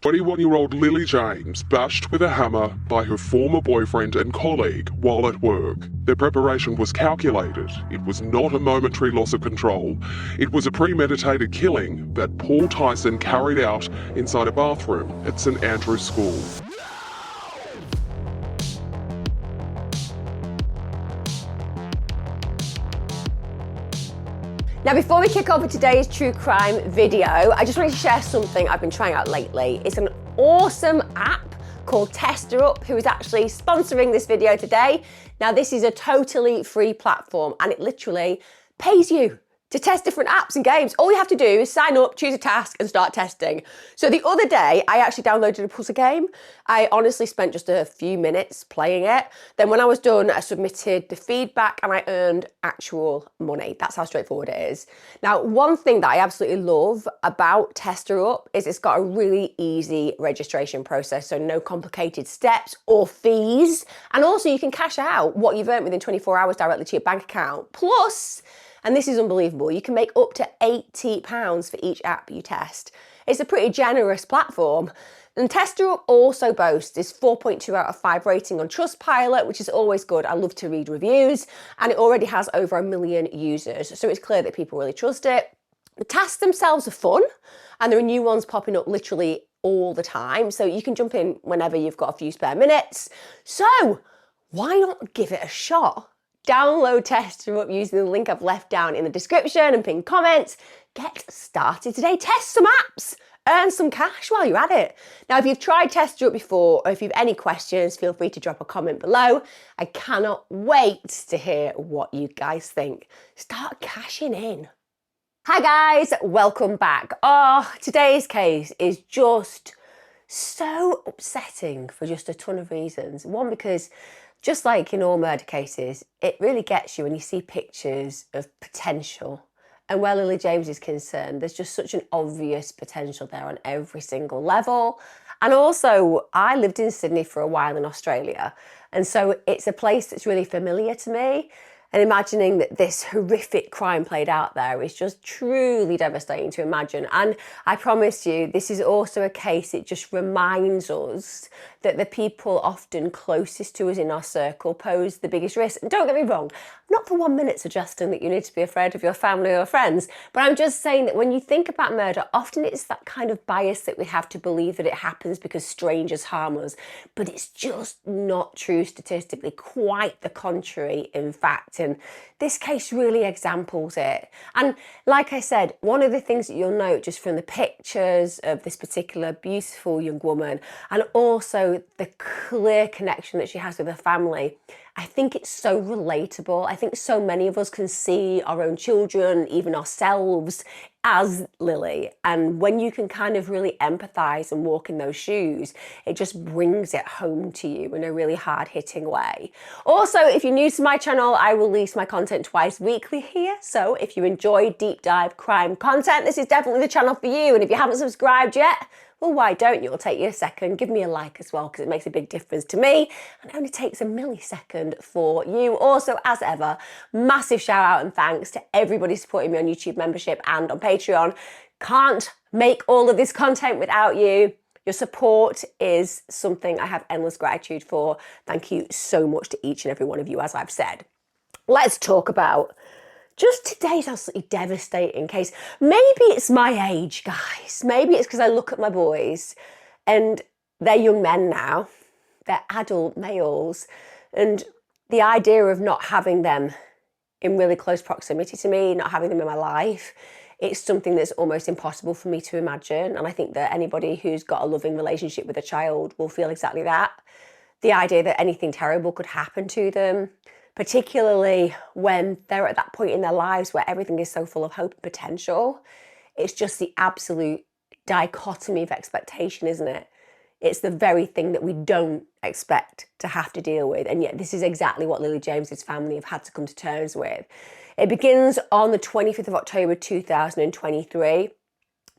21-year-old Lilie James bashed with a hammer by her former boyfriend and colleague while at work. Their preparation was calculated. It was not a momentary loss of control. It was a premeditated killing that Paul Thijssen carried out inside a bathroom at St Andrew's School. Now, before we kick off with today's true crime video, I just wanted to share something I've been trying out lately. It's an awesome app called TesterUp, who is actually sponsoring this video today. Now, this is a totally free platform and it literally pays you to test different apps and games. All you have to do is sign up, choose a task and start testing. So the other day, I actually downloaded a puzzle game. I honestly spent just a few minutes playing it. Then when I was done, I submitted the feedback and I earned actual money. That's how straightforward it is. Now, one thing that I absolutely love about TesterUp is it's got a really easy registration process. So no complicated steps or fees. And also you can cash out what you've earned within 24 hours directly to your bank account. Plus, and this is unbelievable, you can make up to £80 for each app you test. It's a pretty generous platform. And TesterUp also boasts this 4.2 out of 5 rating on Trustpilot, which is always good. I love to read reviews, and it already has over 1 million users. So it's clear that people really trust it. The tasks themselves are fun, and there are new ones popping up literally all the time. So you can jump in whenever you've got a few spare minutes. So why not give it a shot? Download TesterUp using the link I've left down in the description and pinned comments. Get started today. Test some apps. Earn some cash while you're at it. Now, if you've tried TesterUp before or if you've any questions, feel free to drop a comment below. I cannot wait to hear what you guys think. Start cashing in. Hi guys, welcome back. Oh, today's case is just so upsetting for just a ton of reasons. One, because just like in all murder cases, it really gets you when you see pictures of potential. And where Lilie James is concerned, there's just such an obvious potential there on every single level. And also, I lived in Sydney for a while in Australia. And so it's a place that's really familiar to me. And imagining that this horrific crime played out there is just truly devastating to imagine. And I promise you, this is also a case, it just reminds us that the people often closest to us in our circle pose the biggest risk. And don't get me wrong, I'm not for 1 minute suggesting that you need to be afraid of your family or friends, but I'm just saying that when you think about murder, often it's that kind of bias that we have to believe that it happens because strangers harm us. But it's just not true statistically, quite the contrary, in fact. And this case really examples it. And like I said, one of the things that you'll note just from the pictures of this particular beautiful young woman and also the clear connection that she has with her family, I think it's so relatable. I think so many of us can see our own children, even ourselves, as Lilie. And when you can kind of really empathise and walk in those shoes, it just brings it home to you in a really hard-hitting way. Also, if you're new to my channel, I release my content twice weekly here. So if you enjoy deep dive crime content, this is definitely the channel for you. And if you haven't subscribed yet, well, why don't you? It'll take you a second. Give me a like as well, because it makes a big difference to me and only takes a millisecond for you. Also, as ever, massive shout out and thanks to everybody supporting me on YouTube membership and on Patreon. Can't make all of this content without you. Your support is something I have endless gratitude for. Thank you so much to each and every one of you, as I've said. Let's talk about just today's absolutely devastating case. Maybe it's my age, guys. Maybe it's because I look at my boys and they're young men now. They're adult males. And the idea of not having them in really close proximity to me, not having them in my life, it's something that's almost impossible for me to imagine. And I think that anybody who's got a loving relationship with a child will feel exactly that. The idea that anything terrible could happen to them, particularly when they're at that point in their lives where everything is so full of hope and potential. It's just the absolute dichotomy of expectation, isn't it? It's the very thing that we don't expect to have to deal with. And yet this is exactly what Lilie James's family have had to come to terms with. It begins on the 25th of October 2023.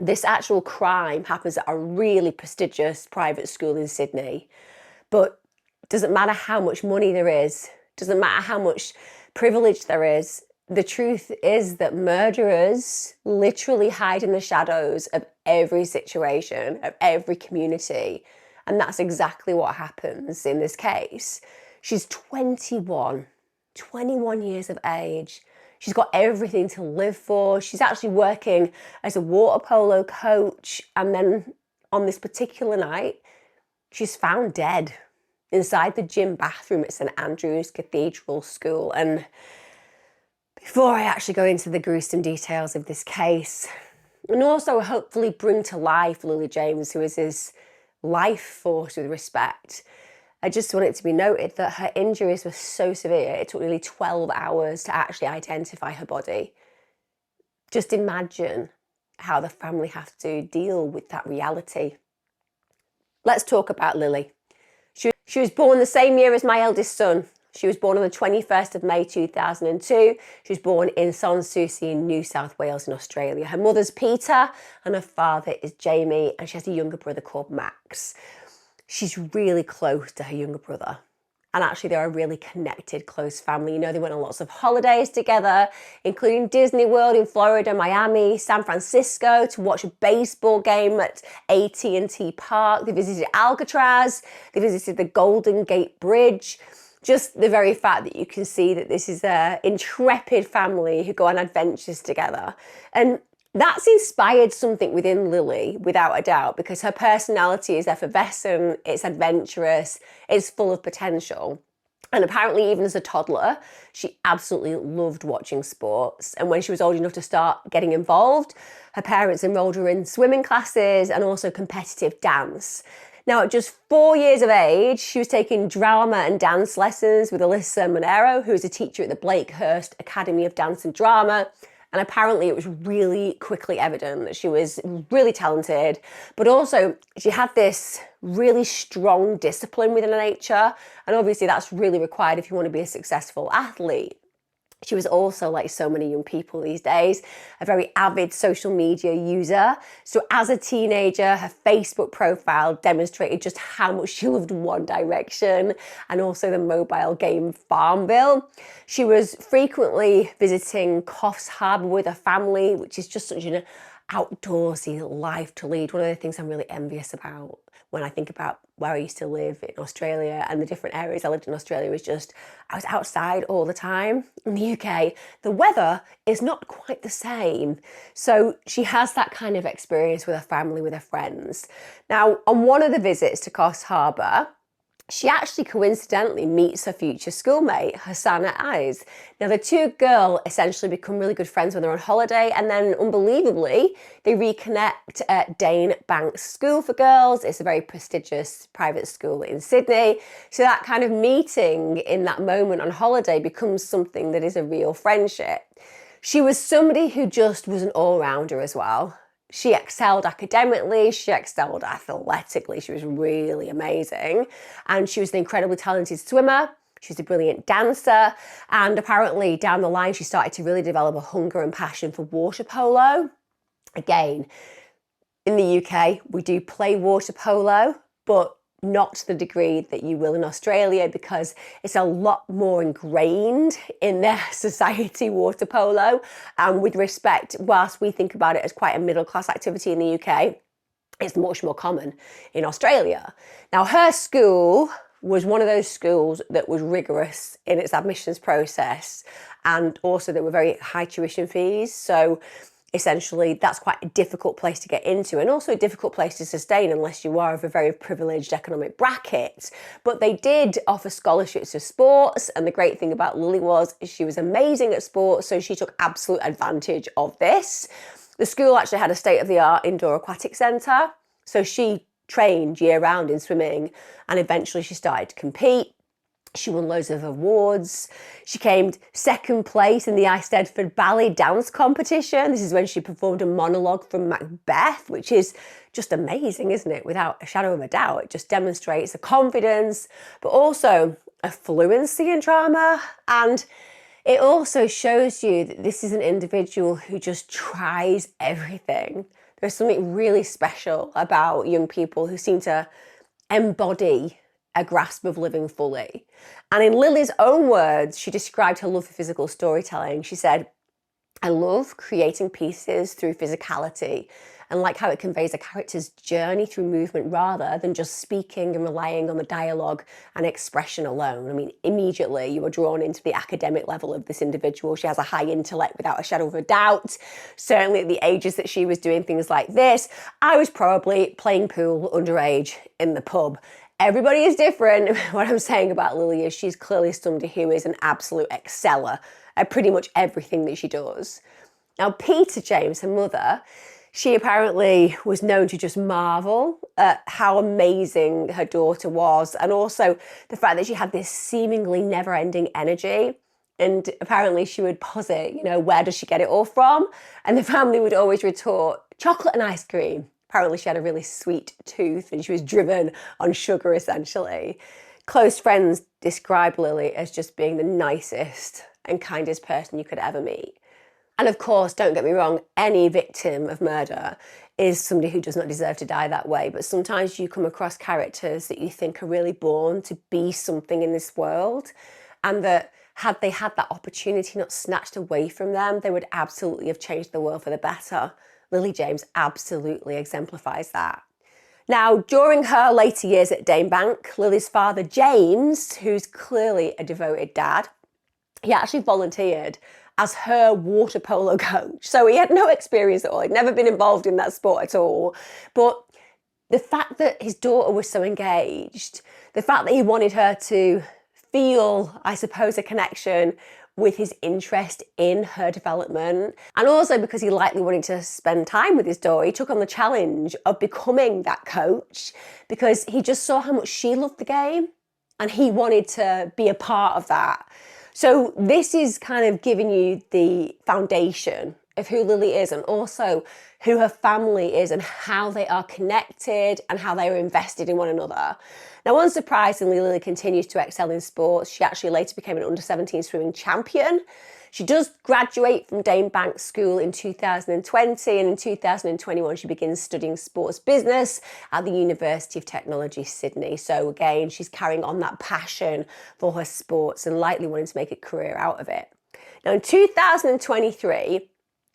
This actual crime happens at a really prestigious private school in Sydney. But it doesn't matter how much money there is, doesn't matter how much privilege there is, the truth is that murderers literally hide in the shadows of every situation, of every community. And that's exactly what happens in this case. She's 21 years of age. She's got everything to live for. She's actually working as a water polo coach. And then on this particular night, she's found dead inside the gym bathroom at St Andrew's Cathedral School. And before I actually go into the gruesome details of this case, and also hopefully bring to life Lilie James, who is his life force with respect, I just want it to be noted that her injuries were so severe, it took nearly 12 hours to actually identify her body. Just imagine how the family have to deal with that reality. Let's talk about Lilie. She was born the same year as my eldest son. She was born on the 21st of May 2002. She was born in Sanssouci in New South Wales in Australia. Her mother's Peter and her father is Jamie, and she has a younger brother called Max. She's really close to her younger brother. And actually they're a really connected, close family. You know, they went on lots of holidays together, including Disney World in Florida, Miami, San Francisco to watch a baseball game at AT&T Park. They visited Alcatraz. They visited the Golden Gate Bridge. Just the very fact that you can see that this is an intrepid family who go on adventures together. And that's inspired something within Lilie, without a doubt, because her personality is effervescent, it's adventurous, it's full of potential. And apparently even as a toddler, she absolutely loved watching sports. And when she was old enough to start getting involved, her parents enrolled her in swimming classes and also competitive dance. Now, at just 4 years of age, she was taking drama and dance lessons with Alyssa Monero, who is a teacher at the Blakehurst Academy of Dance and Drama. And apparently it was really quickly evident that she was really talented, but also she had this really strong discipline within her nature. And obviously that's really required if you want to be a successful athlete. She was also, like so many young people these days, a very avid social media user. So as a teenager, her Facebook profile demonstrated just how much she loved One Direction and also the mobile game Farmville. She was frequently visiting Coffs Harbour with her family, which is just such an outdoorsy life to lead. One of the things I'm really envious about when I think about where I used to live in Australia and the different areas I lived in Australia was just, I was outside all the time. In the UK, the weather is not quite the same. So she has that kind of experience with her family, with her friends. Now, on one of the visits to Coffs Harbour, she actually coincidentally meets her future schoolmate, Hosanna Eyes. Now, the two girls essentially become really good friends when they're on holiday, and then unbelievably, they reconnect at Dane Banks School for Girls. It's a very prestigious private school in Sydney. So that kind of meeting in that moment on holiday becomes something that is a real friendship. She was somebody who just was an all-rounder as well. She excelled academically, she excelled athletically, she was really amazing. And she was an incredibly talented swimmer, she was a brilliant dancer, and apparently down the line she started to really develop a hunger and passion for water polo. Again, in the UK, we do play water polo, but not to the degree that you will in Australia because it's a lot more ingrained in their society, water polo. And with respect, whilst we think about it as quite a middle class activity in the UK, it's much more common in Australia. Now, her school was one of those schools that was rigorous in its admissions process, and also there were very high tuition fees. So essentially, that's quite a difficult place to get into and also a difficult place to sustain unless you are of a very privileged economic bracket. But they did offer scholarships for sports, and the great thing about Lilie was she was amazing at sports, so she took absolute advantage of this. The school actually had a state-of-the-art indoor aquatic centre, so she trained year-round in swimming, and eventually she started to compete. She won loads of awards. She came second place in the Eisteddfod Ballet dance competition. This is when she performed a monologue from Macbeth, which is just amazing, isn't it? Without a shadow of a doubt. It just demonstrates a confidence, but also a fluency in drama. And it also shows you that this is an individual who just tries everything. There's something really special about young people who seem to embody a grasp of living fully. And in Lilie's own words, she described her love for physical storytelling. She said, "I love creating pieces through physicality and like how it conveys a character's journey through movement rather than just speaking and relying on the dialogue and expression alone." I mean, immediately you were drawn into the academic level of this individual. She has a high intellect without a shadow of a doubt. Certainly at the ages that she was doing things like this, I was probably playing pool underage in the pub. Everybody is different. What I'm saying about Lilie is she's clearly somebody who is an absolute exceller at pretty much everything that she does. Now, Peter James, her mother, she apparently was known to just marvel at how amazing her daughter was, and also the fact that she had this seemingly never-ending energy. And apparently she would posit, where does she get it all from? And the family would always retort, chocolate and ice cream. Apparently she had a really sweet tooth and she was driven on sugar, essentially. Close friends describe Lilie as just being the nicest and kindest person you could ever meet. And of course, don't get me wrong, any victim of murder is somebody who does not deserve to die that way. But sometimes you come across characters that you think are really born to be something in this world, and that had they had that opportunity not snatched away from them, they would absolutely have changed the world for the better. Lilie James absolutely exemplifies that. Now, during her later years at Danebank, Lilie's father, James, who's clearly a devoted dad, he actually volunteered as her water polo coach. So he had no experience at all. He'd never been involved in that sport at all. But the fact that his daughter was so engaged, the fact that he wanted her to feel, I suppose, a connection with his interest in her development, and also because he likely wanted to spend time with his daughter, he took on the challenge of becoming that coach because he just saw how much she loved the game and he wanted to be a part of that. So this is kind of giving you the foundation of who Lilie is, and also who her family is and how they are connected and how they are invested in one another. Now, unsurprisingly, Lilie continues to excel in sports. She actually later became an under-17 swimming champion. She does graduate from Danebank School in 2020, and in 2021 she begins studying sports business at the University of Technology, Sydney. So again, she's carrying on that passion for her sports and likely wanting to make a career out of it. Now, in 2023,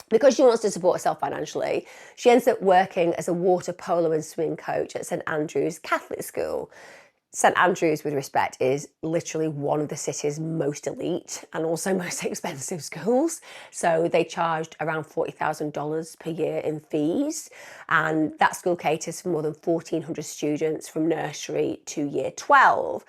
because she wants to support herself financially, she ends up working as a water polo and swimming coach at St Andrew's Catholic School. St Andrews, with respect, is literally one of the city's most elite and also most expensive schools. So they charged around $40,000 per year in fees. And that school caters for more than 1,400 students from nursery to year 12.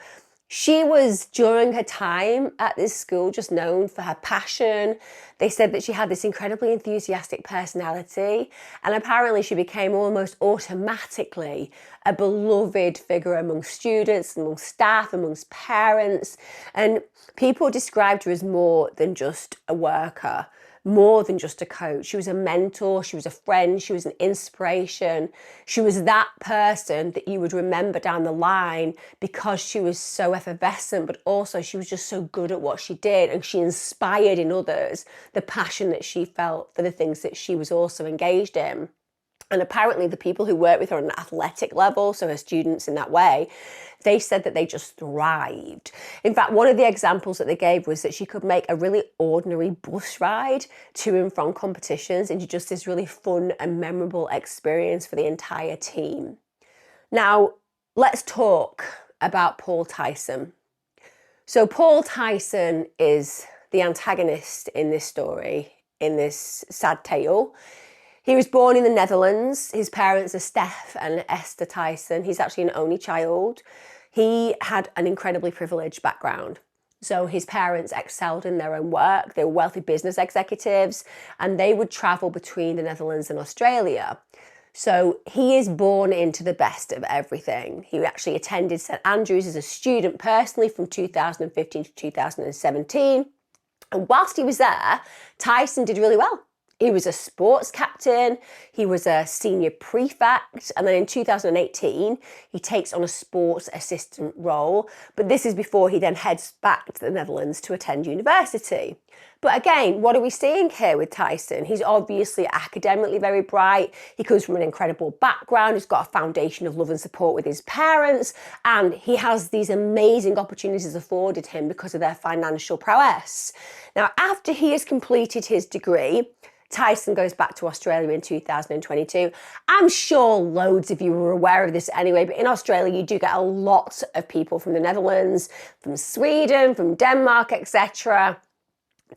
She was, during her time at this school, just known for her passion. They said that she had this incredibly enthusiastic personality, and apparently she became almost automatically a beloved figure among students, among staff, amongst parents. And people described her as more than just a worker, more than just a coach. She was a mentor, she was a friend, she was an inspiration. She was that person that you would remember down the line because she was so effervescent, but also she was just so good at what she did, and she inspired in others the passion that she felt for the things that she was also engaged in. And apparently the people who worked with her on an athletic level, so her students in that way, they said that they just thrived. In fact, one of the examples that they gave was that she could make a really ordinary bus ride to and from competitions into just this really fun and memorable experience for the entire team. Now, let's talk about Paul Thijssen. So Paul Thijssen is the antagonist in this story, in this sad tale. He was born in the Netherlands. His parents are Steph and Esther Thijssen. He's actually an only child. He had an incredibly privileged background. So his parents excelled in their own work. They were wealthy business executives, and they would travel between the Netherlands and Australia. So he is born into the best of everything. He actually attended St Andrews as a student personally from 2015 to 2017. And whilst he was there, Thijssen did really well. He was a sports captain, he was a senior prefect, and then in 2018, he takes on a sports assistant role. But this is before he then heads back to the Netherlands to attend university. But again, what are we seeing here with Thijssen? He's obviously academically very bright. He comes from an incredible background. He's got a foundation of love and support with his parents. And he has these amazing opportunities afforded him because of their financial prowess. Now, after he has completed his degree, Thijssen goes back to Australia in 2022. I'm sure loads of you were aware of this anyway, but in Australia, you do get a lot of people from the Netherlands, from Sweden, from Denmark, etc.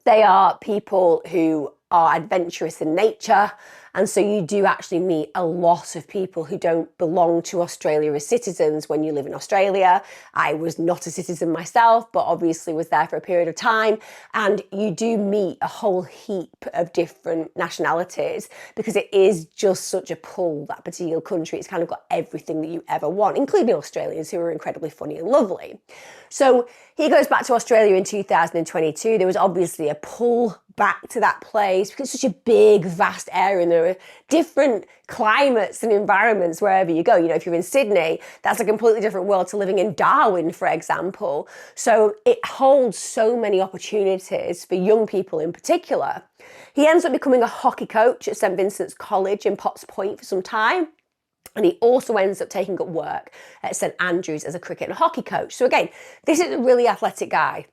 They are people who are adventurous in nature. And so you do actually meet a lot of people who don't belong to Australia as citizens when you live in Australia. I was not a citizen myself, but obviously was there for a period of time. And you do meet a whole heap of different nationalities because it is just such a pull, that particular country. It's kind of got everything that you ever want, including Australians who are incredibly funny and lovely. So he goes back to Australia in 2022. There was obviously a pull back to that place because it's such a big, vast area and there are different climates and environments wherever you go. You know, if you're in Sydney, that's a completely different world to living in Darwin, for example. So it holds so many opportunities for young people in particular. He ends up becoming a hockey coach at St Vincent's College in Potts Point for some time. And he also ends up taking up work at St Andrews as a cricket and hockey coach. So again, this is a really athletic guy.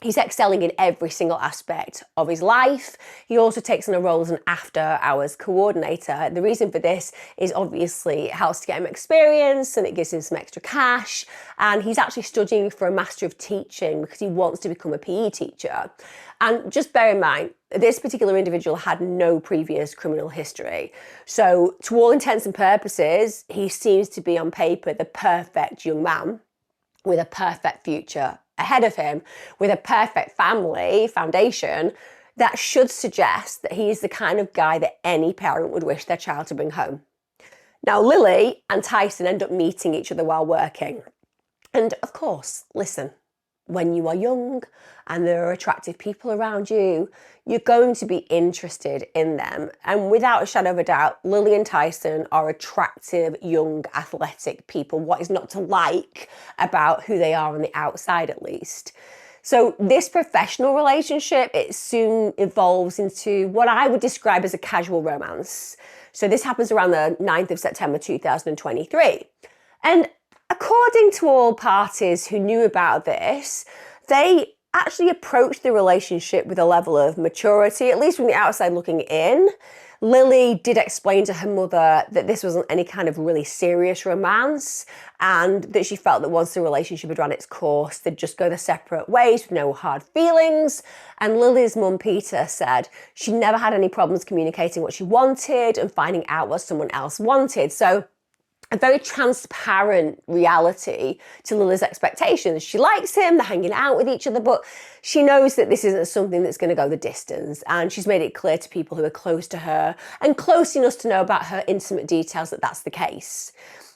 He's excelling in every single aspect of his life. He also takes on a role as an after-hours coordinator. The reason for this is obviously it helps to get him experience and it gives him some extra cash. And he's actually studying for a Master of Teaching because he wants to become a PE teacher. And just bear in mind, this particular individual had no previous criminal history. So to all intents and purposes, he seems to be on paper the perfect young man with a perfect future ahead of him, with a perfect family foundation that should suggest that he is the kind of guy that any parent would wish their child to bring home. Now, Lilie and Thijssen end up meeting each other while working. And of course, listen, when you are young and there are attractive people around you, you're going to be interested in them. And without a shadow of a doubt, Lilie and Thijssen are attractive, young, athletic people. What is not to like about who they are on the outside, at least? So this professional relationship, it soon evolves into what I would describe as a casual romance. So this happens around the 9th of September 2023. And according to all parties who knew about this, they actually approached the relationship with a level of maturity, at least from the outside looking in. Lilie did explain to her mother that this wasn't any kind of really serious romance and that she felt that once the relationship had run its course, they'd just go their separate ways with no hard feelings. And Lilie's mum, Peter, said she never had any problems communicating what she wanted and finding out what someone else wanted. So a very transparent reality to Lilie's expectations. She likes him, they're hanging out with each other, but she knows that this isn't something that's going to go the distance. And she's made it clear to people who are close to her and close enough to know about her intimate details that that's the case.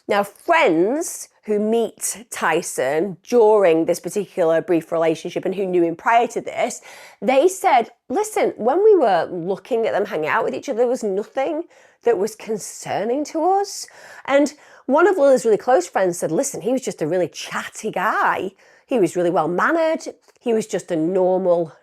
Now, friends who meet Thijssen during this particular brief relationship and who knew him prior to this, they said, listen, when we were looking at them hanging out with each other, there was nothing that was concerning to us. And one of Lilie's really close friends said, listen, he was just a really chatty guy. He was really well mannered. He was just a normal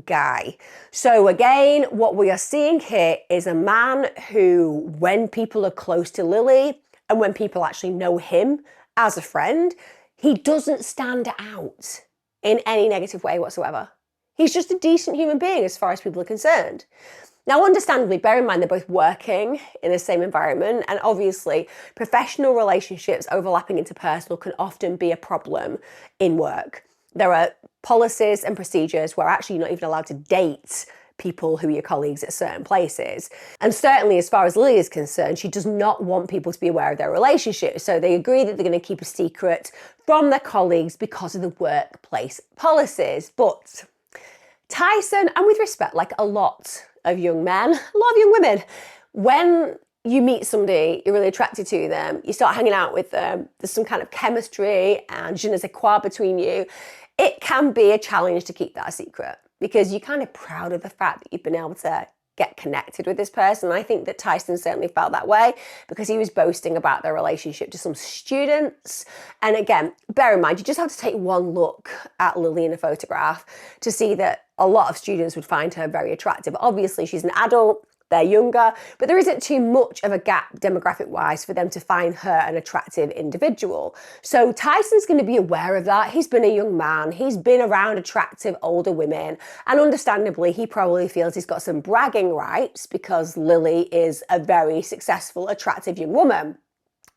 guy. So again, what we are seeing here is a man who, when people are close to Lilie and when people actually know him as a friend, he doesn't stand out in any negative way whatsoever. He's just a decent human being as far as people are concerned. Now, understandably, bear in mind they're both working in the same environment, and obviously professional relationships overlapping into personal can often be a problem in work. There are policies and procedures where actually you're not even allowed to date people who are your colleagues at certain places. And certainly as far as Lilie is concerned, she does not want people to be aware of their relationship. So they agree that they're going to keep a secret from their colleagues because of the workplace policies. But Thijssen, and with respect, like a lot of young men, a lot of young women, when you meet somebody, you're really attracted to them, you start hanging out with them, there's some kind of chemistry and je ne sais quoi between you, it can be a challenge to keep that a secret because you're kind of proud of the fact that you've been able to get connected with this person. I think that Thijssen certainly felt that way because he was boasting about their relationship to some students. And again, bear in mind, you just have to take one look at Lilie in a photograph to see that a lot of students would find her very attractive. Obviously, she's an adult, they're younger, but there isn't too much of a gap demographic-wise for them to find her an attractive individual. So Thijssen's going to be aware of that. He's been a young man. He's been around attractive older women. And understandably, he probably feels he's got some bragging rights because Lilie is a very successful, attractive young woman.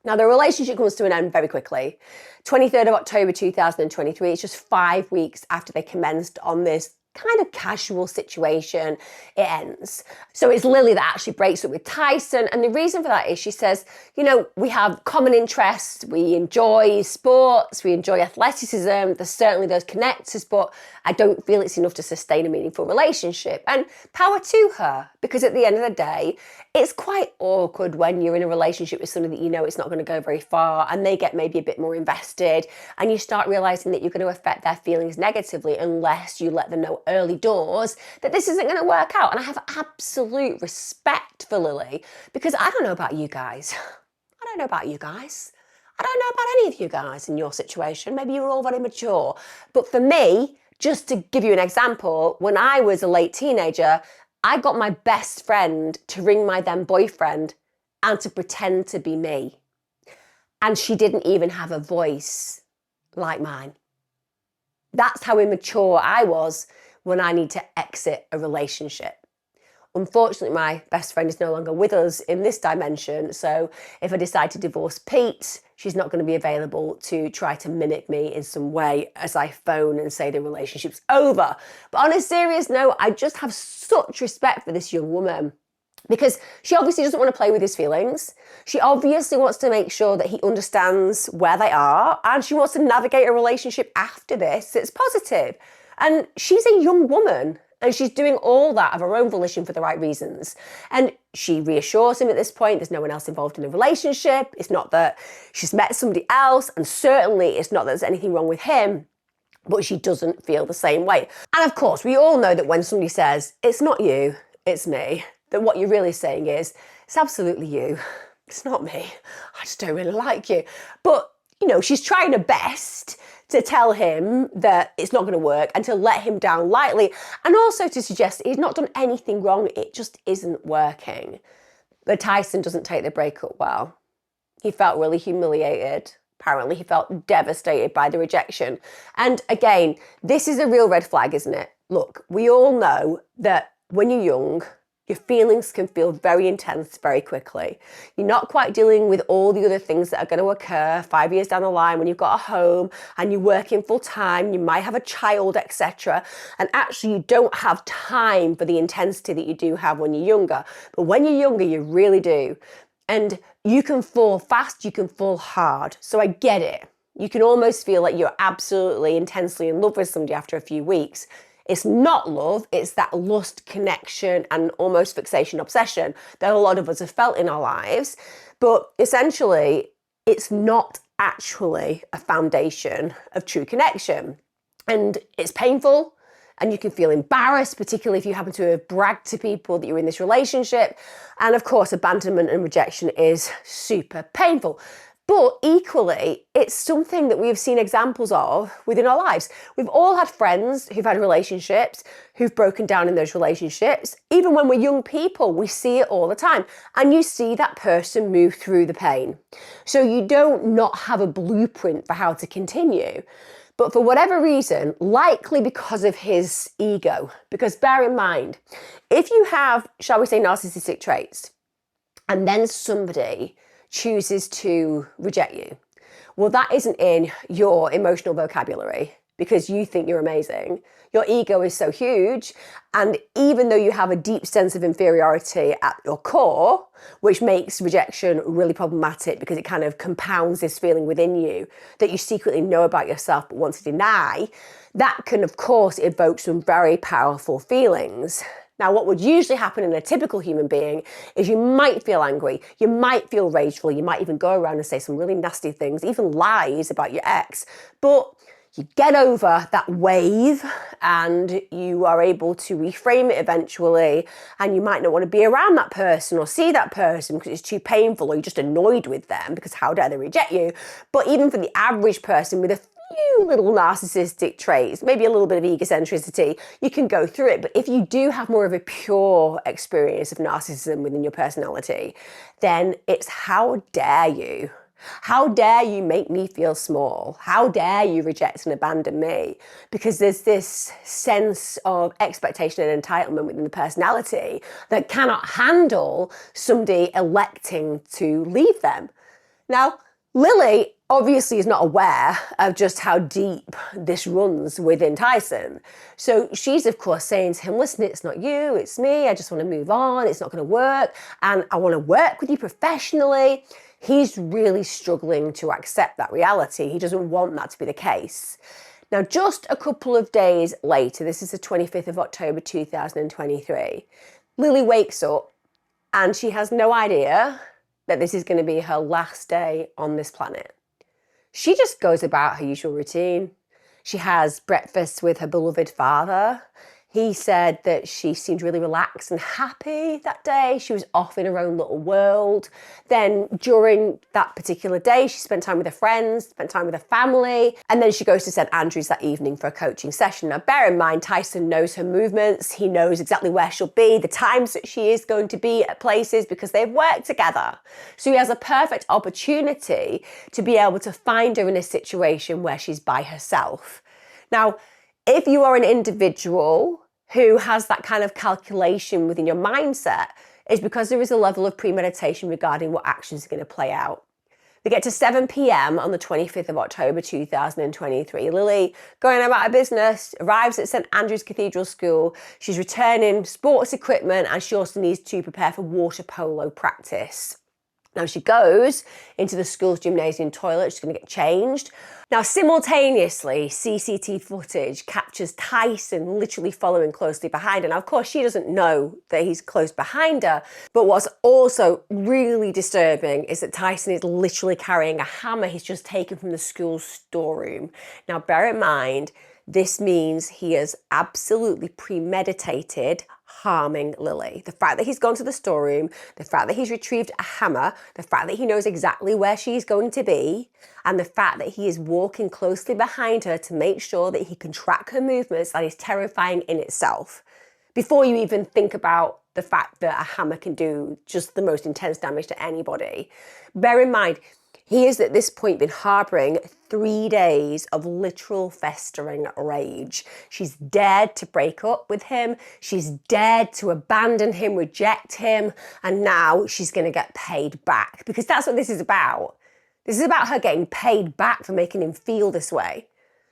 Now, the relationship comes to an end very quickly. 23rd of October 2023, it's just 5 weeks after they commenced on this kind of casual situation, it ends. So it's Lilie that actually breaks up with Thijssen. And the reason for that is she says, you know, we have common interests, we enjoy sports, we enjoy athleticism, there's certainly those connectors, but I don't feel it's enough to sustain a meaningful relationship. And power to her, because at the end of the day, it's quite awkward when you're in a relationship with somebody that you know it's not going to go very far and they get maybe a bit more invested and you start realising that you're going to affect their feelings negatively unless you let them know early doors that this isn't going to work out. And I have absolute respect for Lilie because I don't know about you guys. I don't know about you guys. I don't know about any of you guys in your situation. Maybe you're all very mature. But for me, just to give you an example, when I was a late teenager, I got my best friend to ring my then boyfriend and to pretend to be me. And she didn't even have a voice like mine. That's how immature I was when I need to exit a relationship. Unfortunately, my best friend is no longer with us in this dimension, so if I decide to divorce Pete, she's not going to be available to try to mimic me in some way as I phone and say the relationship's over. But on a serious note, I just have such respect for this young woman because she obviously doesn't want to play with his feelings. She obviously wants to make sure that he understands where they are, and she wants to navigate a relationship after this that's positive. And she's a young woman. And she's doing all that of her own volition for the right reasons. And she reassures him at this point, there's no one else involved in the relationship. It's not that she's met somebody else. And certainly it's not that there's anything wrong with him. But she doesn't feel the same way. And of course, we all know that when somebody says, it's not you, it's me, that what you're really saying is, it's absolutely you. It's not me. I just don't really like you. But, you know, she's trying her best to tell him that it's not going to work and to let him down lightly, and also to suggest that he's not done anything wrong, it just isn't working. But Thijssen doesn't take the breakup well. He felt really humiliated. Apparently he felt devastated by the rejection. And again, this is a real red flag, isn't it? Look, we all know that when you're young, your feelings can feel very intense very quickly. You're not quite dealing with all the other things that are going to occur 5 years down the line when you've got a home and you're working full time, you might have a child, etc. And actually you don't have time for the intensity that you do have when you're younger. But when you're younger, you really do. And you can fall fast, you can fall hard. So I get it. You can almost feel like you're absolutely intensely in love with somebody after a few weeks. It's not love, it's that lust, connection, and almost fixation, obsession that a lot of us have felt in our lives. But essentially, it's not actually a foundation of true connection. And it's painful, and you can feel embarrassed, particularly if you happen to have bragged to people that you're in this relationship. And of course, abandonment and rejection is super painful. But equally, it's something that we've seen examples of within our lives. We've all had friends who've had relationships, who've broken down in those relationships. Even when we're young people, we see it all the time. And you see that person move through the pain. So you don't not have a blueprint for how to continue. But for whatever reason, likely because of his ego, because bear in mind, if you have, shall we say, narcissistic traits, and then somebody chooses to reject you, well, that isn't in your emotional vocabulary because you think you're amazing. Your ego is so huge. And even though you have a deep sense of inferiority at your core, which makes rejection really problematic because it kind of compounds this feeling within you that you secretly know about yourself but want to deny, that can, of course, evoke some very powerful feelings. Now, what would usually happen in a typical human being is you might feel angry, you might feel rageful, you might even go around and say some really nasty things, even lies about your ex, but You get over that wave and you are able to reframe it eventually, and you might not want to be around that person or see that person because it's too painful, or you're just annoyed with them because how dare they reject you. But even for the average person with a few little narcissistic traits, maybe a little bit of egocentricity, you can go through it. But if you do have more of a pure experience of narcissism within your personality, then it's how dare you? How dare you make me feel small? How dare you reject and abandon me? Because there's this sense of expectation and entitlement within the personality that cannot handle somebody electing to leave them. Now, Lilie obviously is not aware of just how deep this runs within Thijssen. So she's of course saying to him, listen, it's not you, it's me, I just want to move on, it's not going to work, and I want to work with you professionally. He's really struggling to accept that reality. He doesn't want that to be the case. Now, just a couple of days later, this is the 25th of October 2023, Lilie wakes up and she has no idea that this is going to be her last day on this planet. She just goes about her usual routine. She has breakfast with her beloved father. He said that she seemed really relaxed and happy that day. She was off in her own little world. Then during that particular day, she spent time with her friends, spent time with her family, and then she goes to St Andrews that evening for a coaching session. Now, bear in mind, Thijssen knows her movements. He knows exactly where she'll be, the times that she is going to be at places, because they've worked together. So he has a perfect opportunity to be able to find her in a situation where she's by herself. Now, if you are an individual who has that kind of calculation within your mindset, it's because there is a level of premeditation regarding what actions are going to play out. They get to 7 p.m. on the 25th of October 2023. Lilie, going about her business, arrives at St Andrews Cathedral School. She's returning sports equipment, and she also needs to prepare for water polo practice. Now she goes into the school's gymnasium toilet, she's going to get changed. Now simultaneously, CCTV footage captures Thijssen literally following closely behind her. Now of course she doesn't know that he's close behind her, but what's also really disturbing is that Thijssen is literally carrying a hammer he's just taken from the school's storeroom. Now bear in mind, this means he has absolutely premeditated harming Lilie. The fact that he's gone to the storeroom, the fact that he's retrieved a hammer, the fact that he knows exactly where she's going to be, and the fact that he is walking closely behind her to make sure that he can track her movements, that is terrifying in itself. Before you even think about the fact that a hammer can do just the most intense damage to anybody. Bear in mind, he has at this point been harbouring 3 days of literal festering rage. She's dared to break up with him. She's dared to abandon him, reject him. And now she's going to get paid back, because that's what this is about. This is about her getting paid back for making him feel this way.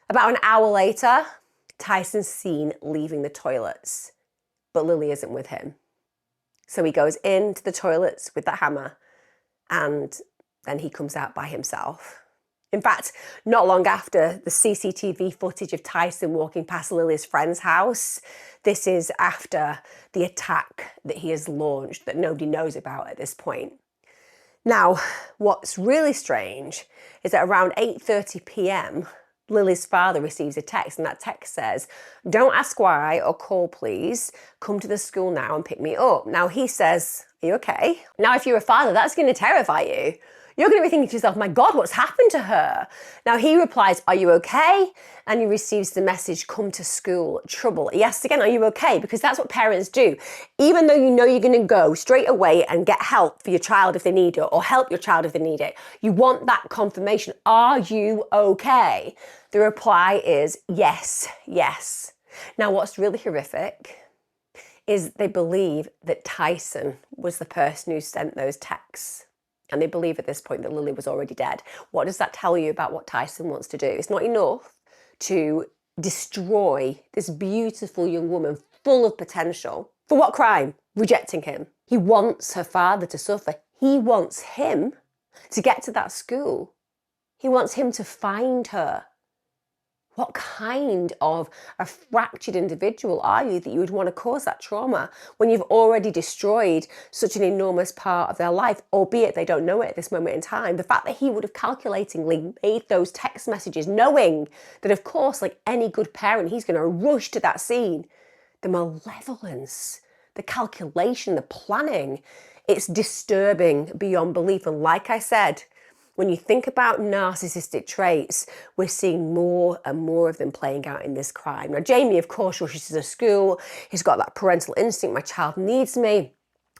About an hour later, Thijssen's seen leaving the toilets, but Lilie isn't with him. So he goes into the toilets with the hammer, and then he comes out by himself. In fact, not long after the CCTV footage of Thijssen walking past Lilie's friend's house, this is after the attack that he has launched that nobody knows about at this point. Now, what's really strange is that around 8:30 p.m, Lilie's father receives a text, and that text says, "Don't ask why or call please, come to the school now and pick me up." Now he says, "Are you okay?" Now if you're a father, that's going to terrify you. You're going to be thinking to yourself, my God, what's happened to her? Now he replies, "Are you okay?" And he receives the message, "Come to school, trouble." He asks again, "Are you okay?" Because that's what parents do. Even though you know you're going to go straight away and get help for your child if they need it, or help your child if they need it, you want that confirmation. Are you okay? The reply is yes, yes. Now what's really horrific is they believe that Thijssen was the person who sent those texts. And they believe at this point that Lilie was already dead. What does that tell you about what Thijssen wants to do? It's not enough to destroy this beautiful young woman full of potential. For what crime? Rejecting him. He wants her father to suffer. He wants him to get to that school. He wants him to find her. What kind of a fractured individual are you that you would want to cause that trauma when you've already destroyed such an enormous part of their life, albeit they don't know it at this moment in time? The fact that he would have calculatingly made those text messages, knowing that, of course, like any good parent, he's going to rush to that scene. The malevolence, the calculation, the planning, it's disturbing beyond belief. And like I said, when you think about narcissistic traits, we're seeing more and more of them playing out in this crime. Now, Jamie, of course, rushes to the school. He's got that parental instinct, my child needs me.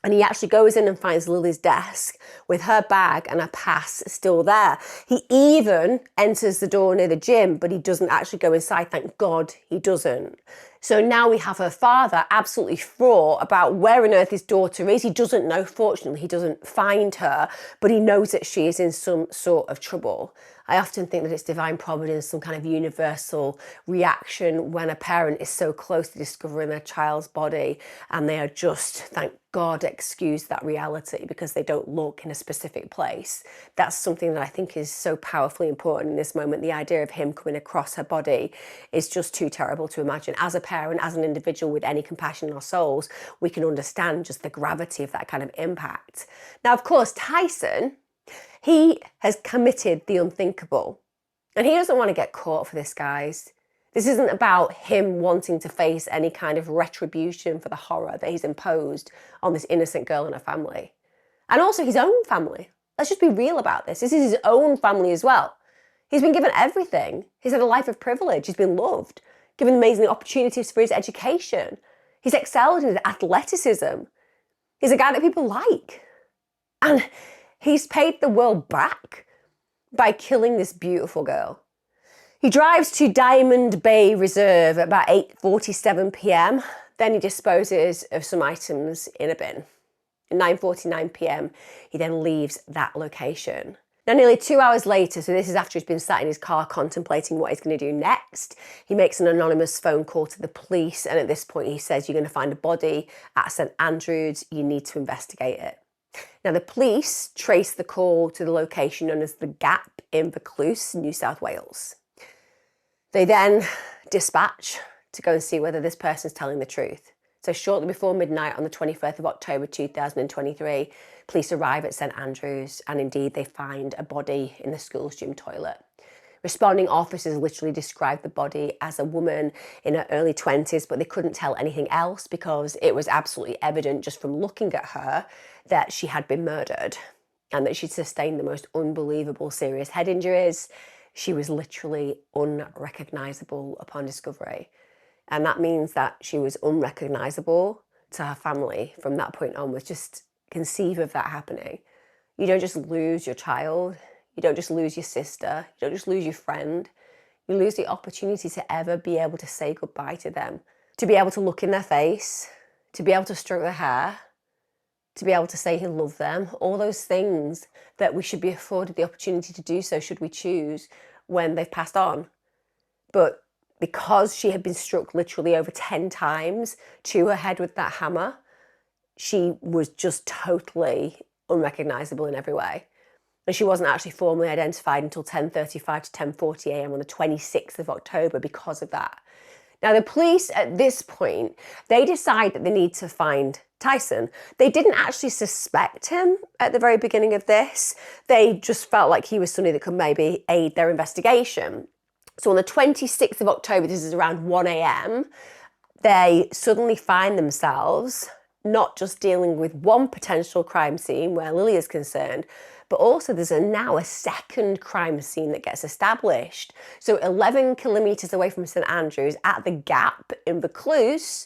And he actually goes in and finds Lilie's desk with her bag and her pass still there. He even enters the door near the gym, but he doesn't actually go inside. Thank God he doesn't. So now we have her father absolutely fraught about where on earth his daughter is. He doesn't know. Fortunately, he doesn't find her, but he knows that she is in some sort of trouble. I often think that it's divine providence, some kind of universal reaction when a parent is so close to discovering their child's body and they are just, thank God, excuse that reality because they don't look in a specific place. That's something that I think is so powerfully important in this moment. The idea of him coming across her body is just too terrible to imagine. As a parent, as an individual with any compassion in our souls, we can understand just the gravity of that kind of impact. Now, of course, Thijssen, he has committed the unthinkable. And he doesn't want to get caught for this, guys. This isn't about him wanting to face any kind of retribution for the horror that he's imposed on this innocent girl and her family. And also his own family. Let's just be real about this. This is his own family as well. He's been given everything. He's had a life of privilege. He's been loved, given amazing opportunities for his education. He's excelled in his athleticism. He's a guy that people like. And he's paid the world back by killing this beautiful girl. He drives to Diamond Bay Reserve at about 8:47 p.m. Then he disposes of some items in a bin. At 9:49 p.m, he then leaves that location. Now, nearly 2 hours later, so this is after he's been sat in his car contemplating what he's going to do next, he makes an anonymous phone call to the police, and at this point he says, you're going to find a body at St Andrews, you need to investigate it. Now, the police trace the call to the location known as the Gap in Vaucluse, New South Wales. They then dispatch to go and see whether this person's telling the truth. So shortly before midnight on the 21st of October 2023, police arrive at St Andrews and indeed they find a body in the school's gym toilet. Responding officers literally described the body as a woman in her early 20s, but they couldn't tell anything else because it was absolutely evident just from looking at her that she had been murdered and that she'd sustained the most unbelievable serious head injuries. She was literally unrecognisable upon discovery. And that means that she was unrecognisable to her family from that point onwards. Just conceive of that happening. You don't just lose your child. You don't just lose your sister. You don't just lose your friend. You lose the opportunity to ever be able to say goodbye to them, to be able to look in their face, to be able to stroke their hair, to be able to say you love them, all those things that we should be afforded the opportunity to do so should we choose when they've passed on. But because she had been struck literally over 10 times to her head with that hammer, she was just totally unrecognisable in every way. And she wasn't actually formally identified until 10:35 to 10:40 a.m. on the 26th of October because of that. Now, the police at this point, they decide that they need to find Thijssen. They didn't actually suspect him at the very beginning of this. They just felt like he was somebody that could maybe aid their investigation. So on the 26th of October, this is around 1 a.m, they suddenly find themselves not just dealing with one potential crime scene where Lilie is concerned, but also there's now a second crime scene that gets established. So 11 kilometres away from St Andrews at the Gap in Vaucluse,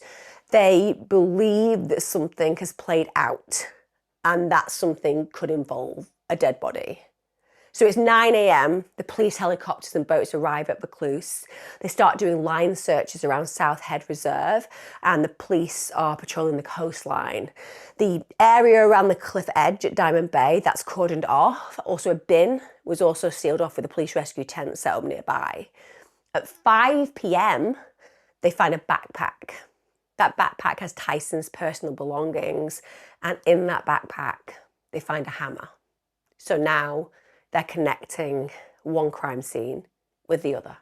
they believe that something has played out and that something could involve a dead body. So it's 9 a.m, the police helicopters and boats arrive at Vaucluse. They start doing line searches around South Head Reserve and the police are patrolling the coastline. The area around the cliff edge at Diamond Bay, that's cordoned off. Also a bin was also sealed off with a police rescue tent set up nearby. At 5 p.m, they find a backpack. That backpack has Thijssen's personal belongings and in that backpack, they find a hammer. So now they're connecting one crime scene with the other.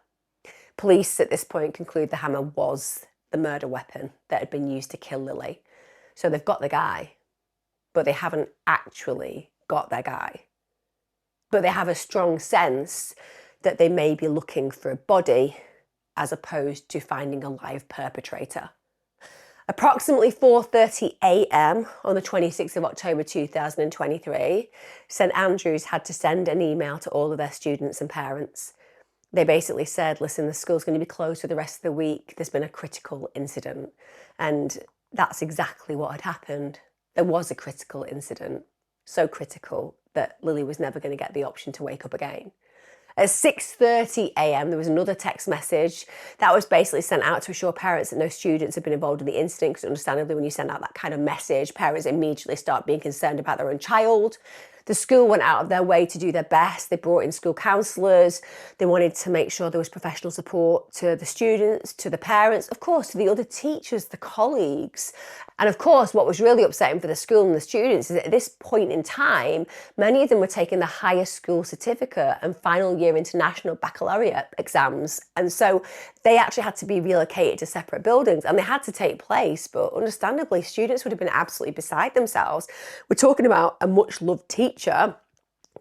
Police at this point conclude the hammer was the murder weapon that had been used to kill Lilie. So they've got the guy, but they haven't actually got their guy. But they have a strong sense that they may be looking for a body as opposed to finding a live perpetrator. Approximately 4:30 a.m. on the 26th of October 2023, St Andrews had to send an email to all of their students and parents. They basically said, listen, the school's going to be closed for the rest of the week. There's been a critical incident. And that's exactly what had happened. There was a critical incident, so critical that Lilie was never going to get the option to wake up again. At 6:30 a.m, there was another text message that was basically sent out to assure parents that no students had been involved in the incident, because understandably when you send out that kind of message, parents immediately start being concerned about their own child. The school went out of their way to do their best. They brought in school counsellors. They wanted to make sure there was professional support to the students, to the parents, of course, to the other teachers, the colleagues. And of course, what was really upsetting for the school and the students is that at this point in time, many of them were taking the highest school certificate and final year international baccalaureate exams. And so they actually had to be relocated to separate buildings, and they had to take place. But understandably, students would have been absolutely beside themselves. We're talking about a much loved teacher,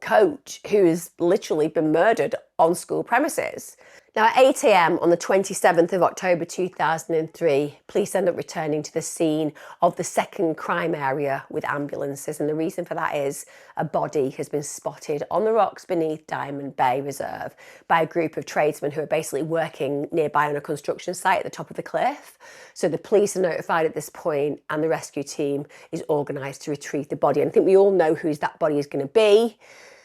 coach, who has literally been murdered on school premises. Now at 8 a.m. on the 27th of October 2003, police end up returning to the scene of the second crime area with ambulances, and the reason for that is a body has been spotted on the rocks beneath Diamond Bay Reserve by a group of tradesmen who are basically working nearby on a construction site at the top of the cliff. So the police are notified at this point, and the rescue team is organised to retrieve the body. And I think we all know who that body is going to be.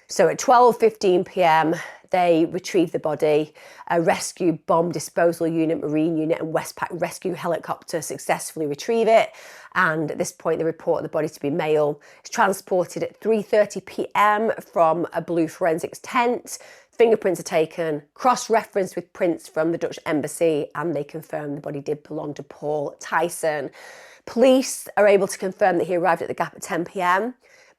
So at 12:15 p.m, they retrieve the body. A rescue bomb disposal unit, marine unit and Westpac rescue helicopter successfully retrieve it. And at this point, they report the body to be male. It's transported at 3:30 p.m. from a blue forensics tent. Fingerprints are taken, cross-referenced with prints from the Dutch embassy, and they confirm the body did belong to Paul Thijssen. Police are able to confirm that he arrived at the Gap at 10 p.m,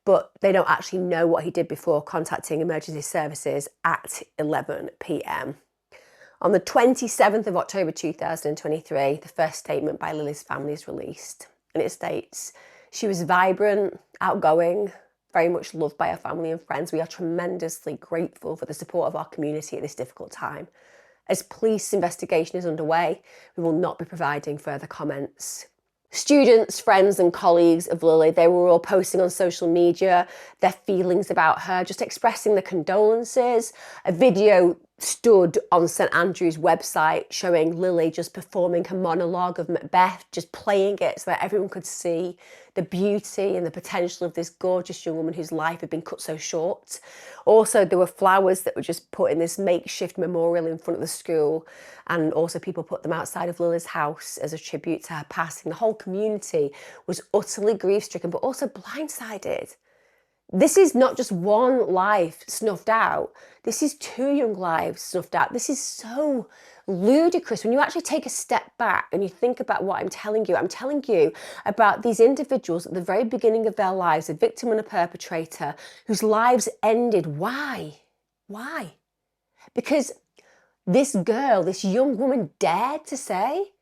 but they don't actually know what he did before contacting emergency services at 11 p.m. On the 27th of October 2023, the first statement by Lilie's family is released. And it states, she was vibrant, outgoing, very much loved by her family and friends. We are tremendously grateful for the support of our community at this difficult time. As police investigation is underway, we will not be providing further comments. Students, friends and colleagues of Lilie, they were all posting on social media their feelings about her, just expressing their condolences. A video stood on St Andrews' website showing Lilie just performing her monologue of Macbeth, just playing it so that everyone could see the beauty and the potential of this gorgeous young woman whose life had been cut so short. Also, there were flowers that were just put in this makeshift memorial in front of the school, and also people put them outside of Lilie's house as a tribute to her passing. The whole community was utterly grief-stricken, but also blindsided. This is not just one life snuffed out. This is two young lives snuffed out. This is so ludicrous. When you actually take a step back and you think about what I'm telling you about these individuals at the very beginning of their lives, a victim and a perpetrator, whose lives ended. Why? Why? Because this girl, this young woman dared to say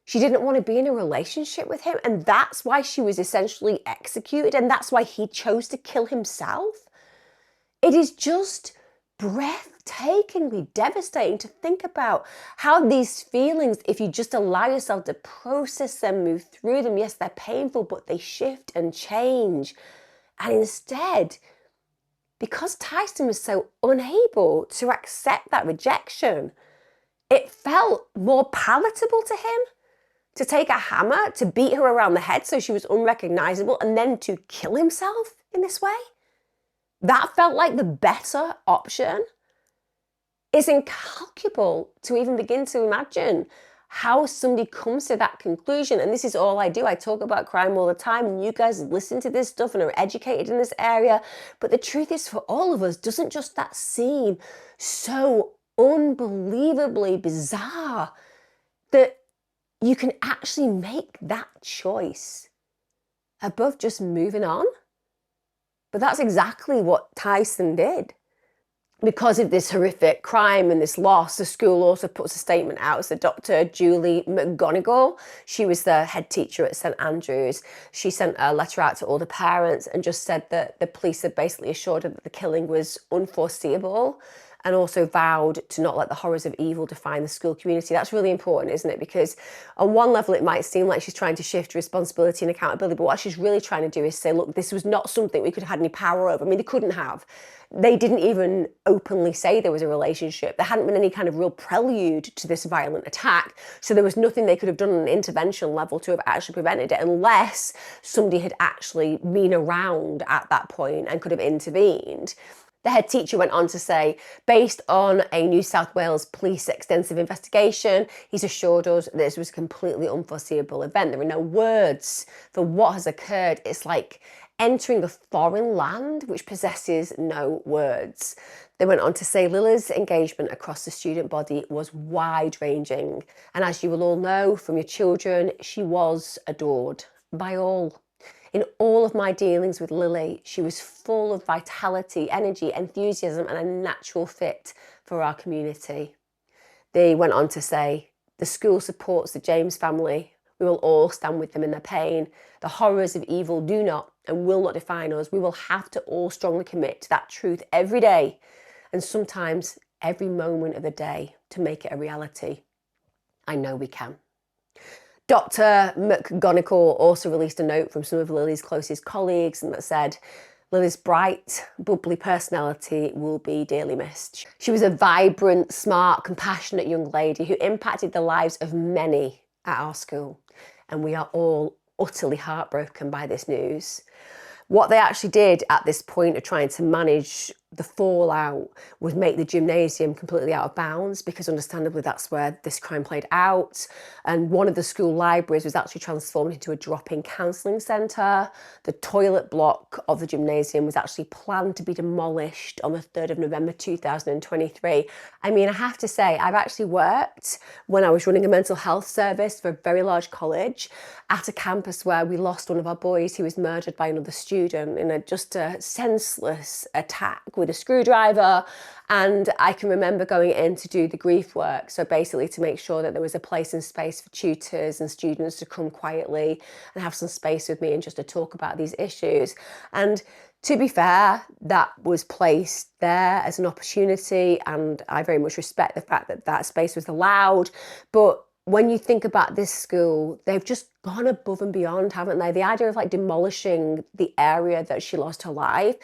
she didn't want to be in a relationship with him, and that's why she was essentially executed, and that's why he chose to kill himself. It is just breathtakingly devastating to think about how these feelings, if you just allow yourself to process them, move through them, yes, they're painful, but they shift and change. And instead, because Thijssen was so unable to accept that rejection, it felt more palatable to him to take a hammer, to beat her around the head so she was unrecognizable, and then to kill himself in this way. That felt like the better option. It's incalculable to even begin to imagine how somebody comes to that conclusion. And this is all I do. I talk about crime all the time, and you guys listen to this stuff and are educated in this area. But the truth is, for all of us, doesn't just that seem so unbelievably bizarre that you can actually make that choice above just moving on? But that's exactly what Thijssen did. Because of this horrific crime and this loss, the school also puts a statement out. So Dr. Julie McGonigal, she was the head teacher at St Andrews. She sent a letter out to all the parents and just said that the police had basically assured her that the killing was unforeseeable, and also vowed to not let the horrors of evil define the school community. That's really important, isn't it? Because on one level, it might seem like she's trying to shift responsibility and accountability, but what she's really trying to do is say, look, this was not something we could have had any power over. I mean, they couldn't have. They didn't even openly say there was a relationship. There hadn't been any kind of real prelude to this violent attack. So there was nothing they could have done on an intervention level to have actually prevented it, unless somebody had actually been around at that point and could have intervened. The head teacher went on to say, based on a New South Wales police extensive investigation, he's assured us that this was a completely unforeseeable event. There are no words for what has occurred. It's like entering a foreign land which possesses no words. They went on to say Lilie's engagement across the student body was wide-ranging. And as you will all know from your children, she was adored by all. In all of my dealings with Lilie, she was full of vitality, energy, enthusiasm, and a natural fit for our community. They went on to say, the school supports the James family. We will all stand with them in their pain. The horrors of evil do not and will not define us. We will have to all strongly commit to that truth every day, and sometimes every moment of the day, to make it a reality. I know we can. Dr. McGonigal also released a note from some of Lilie's closest colleagues, and that said, Lilie's bright, bubbly personality will be dearly missed. She was a vibrant, smart, compassionate young lady who impacted the lives of many at our school, and we are all utterly heartbroken by this news. What they actually did at this point of trying to manage the fallout was make the gymnasium completely out of bounds, because understandably that's where this crime played out. And one of the school libraries was actually transformed into a drop-in counselling centre. The toilet block of the gymnasium was actually planned to be demolished on the 3rd of November 2023. I mean, I have to say, I've actually worked when I was running a mental health service for a very large college at a campus where we lost one of our boys. He was murdered by another student in just a senseless attack with a screwdriver. And I can remember going in to do the grief work, so basically to make sure that there was a place and space for tutors and students to come quietly and have some space with me and just to talk about these issues. And to be fair, that was placed there as an opportunity, and I very much respect the fact that that space was allowed. But when you think about this school, they've just gone above and beyond, haven't they? The idea of like demolishing the area that she lost her life,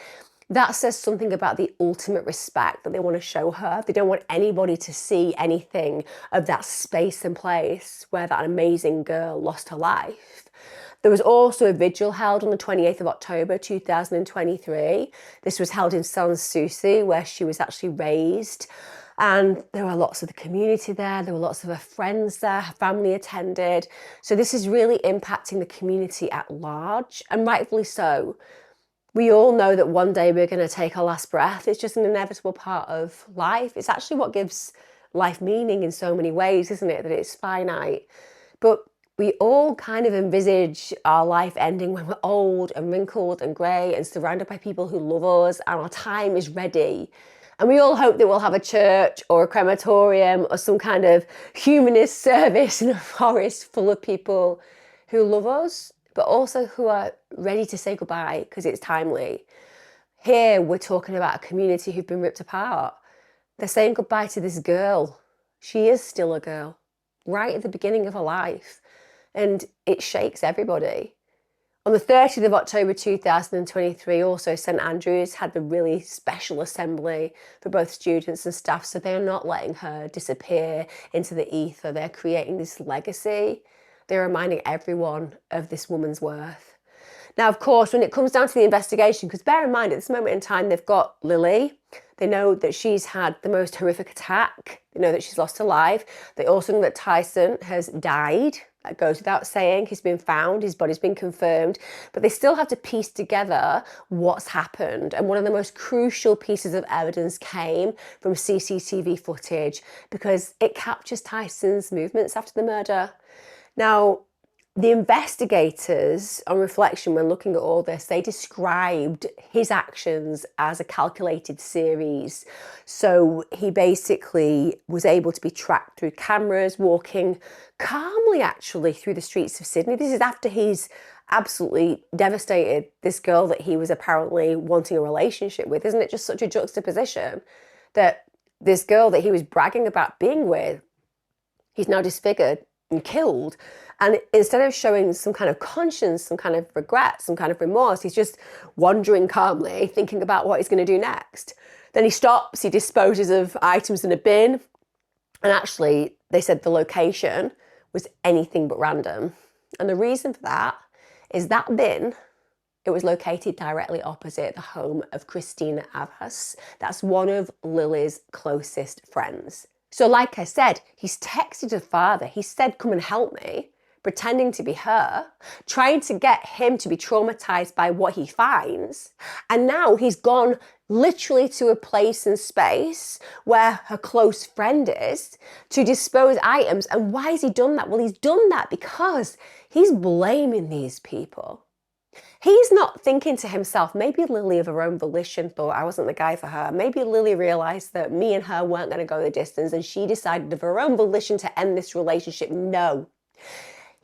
that says something about the ultimate respect that they want to show her. They don't want anybody to see anything of that space and place where that amazing girl lost her life. There was also a vigil held on the 28th of October 2023. This was held in Sans Souci, where she was actually raised. And there were lots of the community there. There were lots of her friends there. Her family attended. So this is really impacting the community at large, and rightfully so. We all know that one day we're going to take our last breath. It's just an inevitable part of life. It's actually what gives life meaning in so many ways, isn't it? That it's finite. But we all kind of envisage our life ending when we're old and wrinkled and grey and surrounded by people who love us, and our time is ready. And we all hope that we'll have a church or a crematorium or some kind of humanist service in a forest full of people who love us, but also who are ready to say goodbye because it's timely. Here we're talking about a community who've been ripped apart. They're saying goodbye to this girl. She is still a girl, right at the beginning of her life. And it shakes everybody. On the 30th of October 2023, also St Andrews had a really special assembly for both students and staff, so they're not letting her disappear into the ether. They're creating this legacy. They're reminding everyone of this woman's worth. Now, of course, when it comes down to the investigation, because bear in mind, at this moment in time, they've got Lilie. They know that she's had the most horrific attack. They know that she's lost her life. They also know that Thijssen has died. That goes without saying. He's been found, his body's been confirmed, but they still have to piece together what's happened. And one of the most crucial pieces of evidence came from CCTV footage, because it captures Thijssen's movements after the murder. Now, The investigators, on reflection, when looking at all this, they described his actions as a calculated series. So he basically was able to be tracked through cameras, walking calmly, actually, through the streets of Sydney. This is after he's absolutely devastated this girl that he was apparently wanting a relationship with. Isn't it just such a juxtaposition that this girl that he was bragging about being with, he's now disfigured and killed? And instead of showing some kind of conscience, some kind of regret, some kind of remorse, he's just wandering calmly, thinking about what he's going to do next. Then he stops, he disposes of items in a bin. And actually, they said the location was anything but random. And the reason for that is that bin, it was located directly opposite the home of Christina Avas. That's one of Lilie's closest friends. So like I said, he's texted her father. He said, come and help me, pretending to be her, trying to get him to be traumatized by what he finds. And now he's gone literally to a place and space where her close friend is to dispose items. And why has he done that? Well, he's done that because he's blaming these people. He's not thinking to himself, maybe Lilie of her own volition thought I wasn't the guy for her. Maybe Lilie realized that me and her weren't going to go the distance and she decided of her own volition to end this relationship. No.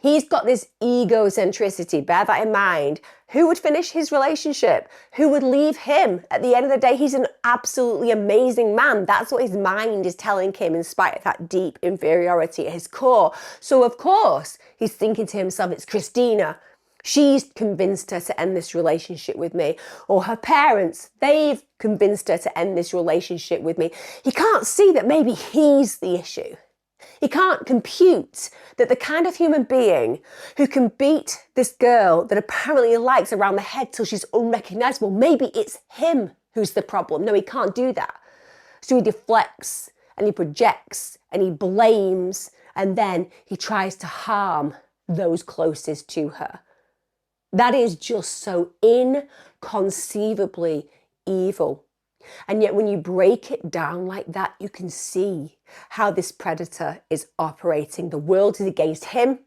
He's got this egocentricity, bear that in mind. Who would finish his relationship? Who would leave him? At the end of the day, he's an absolutely amazing man. That's what his mind is telling him, in spite of that deep inferiority at his core. So of course, he's thinking to himself, it's Christina. She's convinced her to end this relationship with me. Or her parents, they've convinced her to end this relationship with me. He can't see that maybe he's the issue. He can't compute that the kind of human being who can beat this girl that apparently he likes around the head till she's unrecognizable, maybe it's him who's the problem. No, he can't do that. So he deflects and he projects and he blames, and then he tries to harm those closest to her. That is just so inconceivably evil. And yet when you break it down like that, you can see how this predator is operating. The world is against him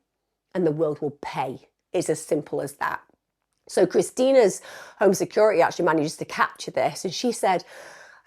and the world will pay. It's as simple as that. So Christina's home security actually manages to capture this. And she said,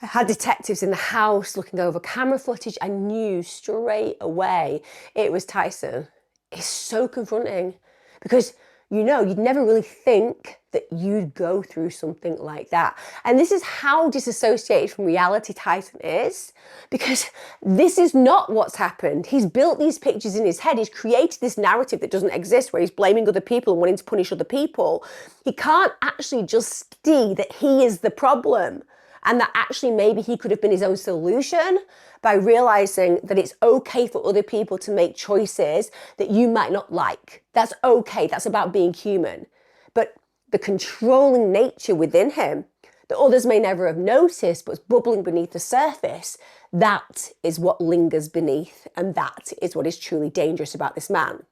I had detectives in the house looking over camera footage. I knew straight away it was Thijssen. It's so confronting because you know, you'd never really think that you'd go through something like that. And this is how disassociated from reality Thijssen is, because this is not what's happened. He's built these pictures in his head. He's created this narrative that doesn't exist, where he's blaming other people and wanting to punish other people. He can't actually just see that he is the problem, and that actually maybe he could have been his own solution by realizing that it's okay for other people to make choices that you might not like. That's okay. That's about being human. But the controlling nature within him that others may never have noticed, but's bubbling beneath the surface, that is what lingers beneath, and that is what is truly dangerous about this man.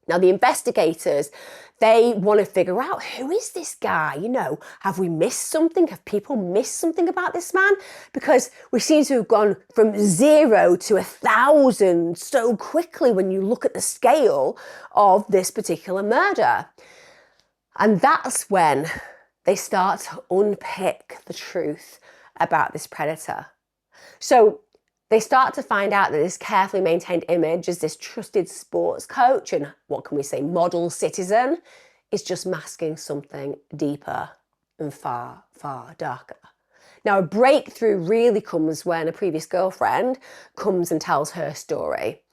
Now, the investigators, they want to figure out, who is this guy? You know, have we missed something? Have people missed something about this man? Because we seem to have gone from 0 to 1,000 so quickly when you look at the scale of this particular murder. And that's when they start to unpick the truth about this predator. So they start to find out that this carefully maintained image as this trusted sports coach and, what can we say, model citizen is just masking something deeper and far, far darker. Now, a breakthrough really comes when a previous girlfriend comes and tells her story.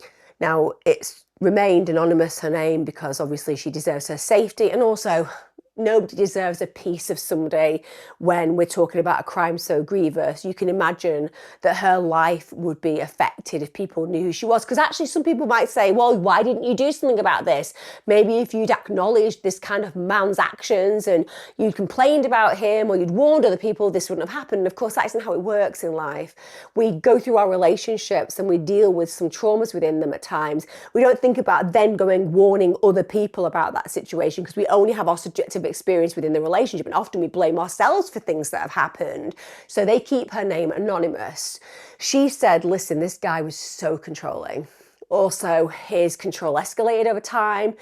Now, it's remained anonymous, her name, because obviously she deserves her safety, and also nobody deserves a piece of somebody when we're talking about a crime so grievous. You can imagine that her life would be affected if people knew who she was. Because actually some people might say, well, why didn't you do something about this? Maybe if you'd acknowledged this kind of man's actions and you'd complained about him or you'd warned other people, this wouldn't have happened. And of course, that isn't how it works in life. We go through our relationships and we deal with some traumas within them at times. We don't think about then warning other people about that situation because we only have our subjective experience within the relationship, and often we blame ourselves for things that have happened. So they keep her name anonymous. She said, listen, this guy was so controlling. Also, his control escalated over time.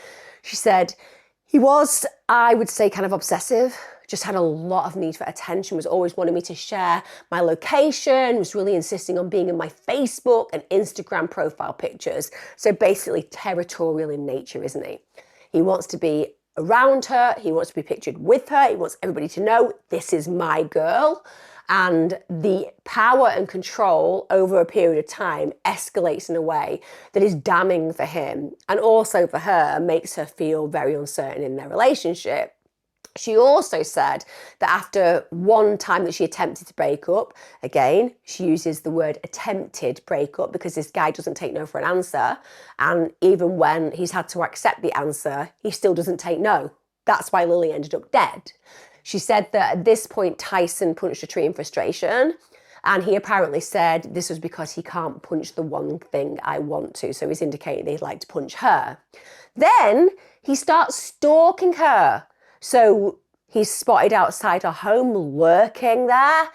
She said, he was, I would say, kind of obsessive, just had a lot of need for attention, was always wanting me to share my location, was really insisting on being in my Facebook and Instagram profile pictures. So basically territorial in nature, isn't he? He wants to be around her, he wants to be pictured with her, he wants everybody to know this is my girl. And the power and control over a period of time escalates in a way that is damning for him and also for her, makes her feel very uncertain in their relationship. She also said that after one time that she attempted to break up, again, she uses the word attempted breakup because this guy doesn't take no for an answer. And even when he's had to accept the answer, he still doesn't take no. That's why Lilie ended up dead. She said that at this point, Thijssen punched a tree in frustration. And he apparently said this was because he can't punch the one thing I want to. So he's indicating he'd like to punch her. Then he starts stalking her. So he's spotted outside her home, lurking there.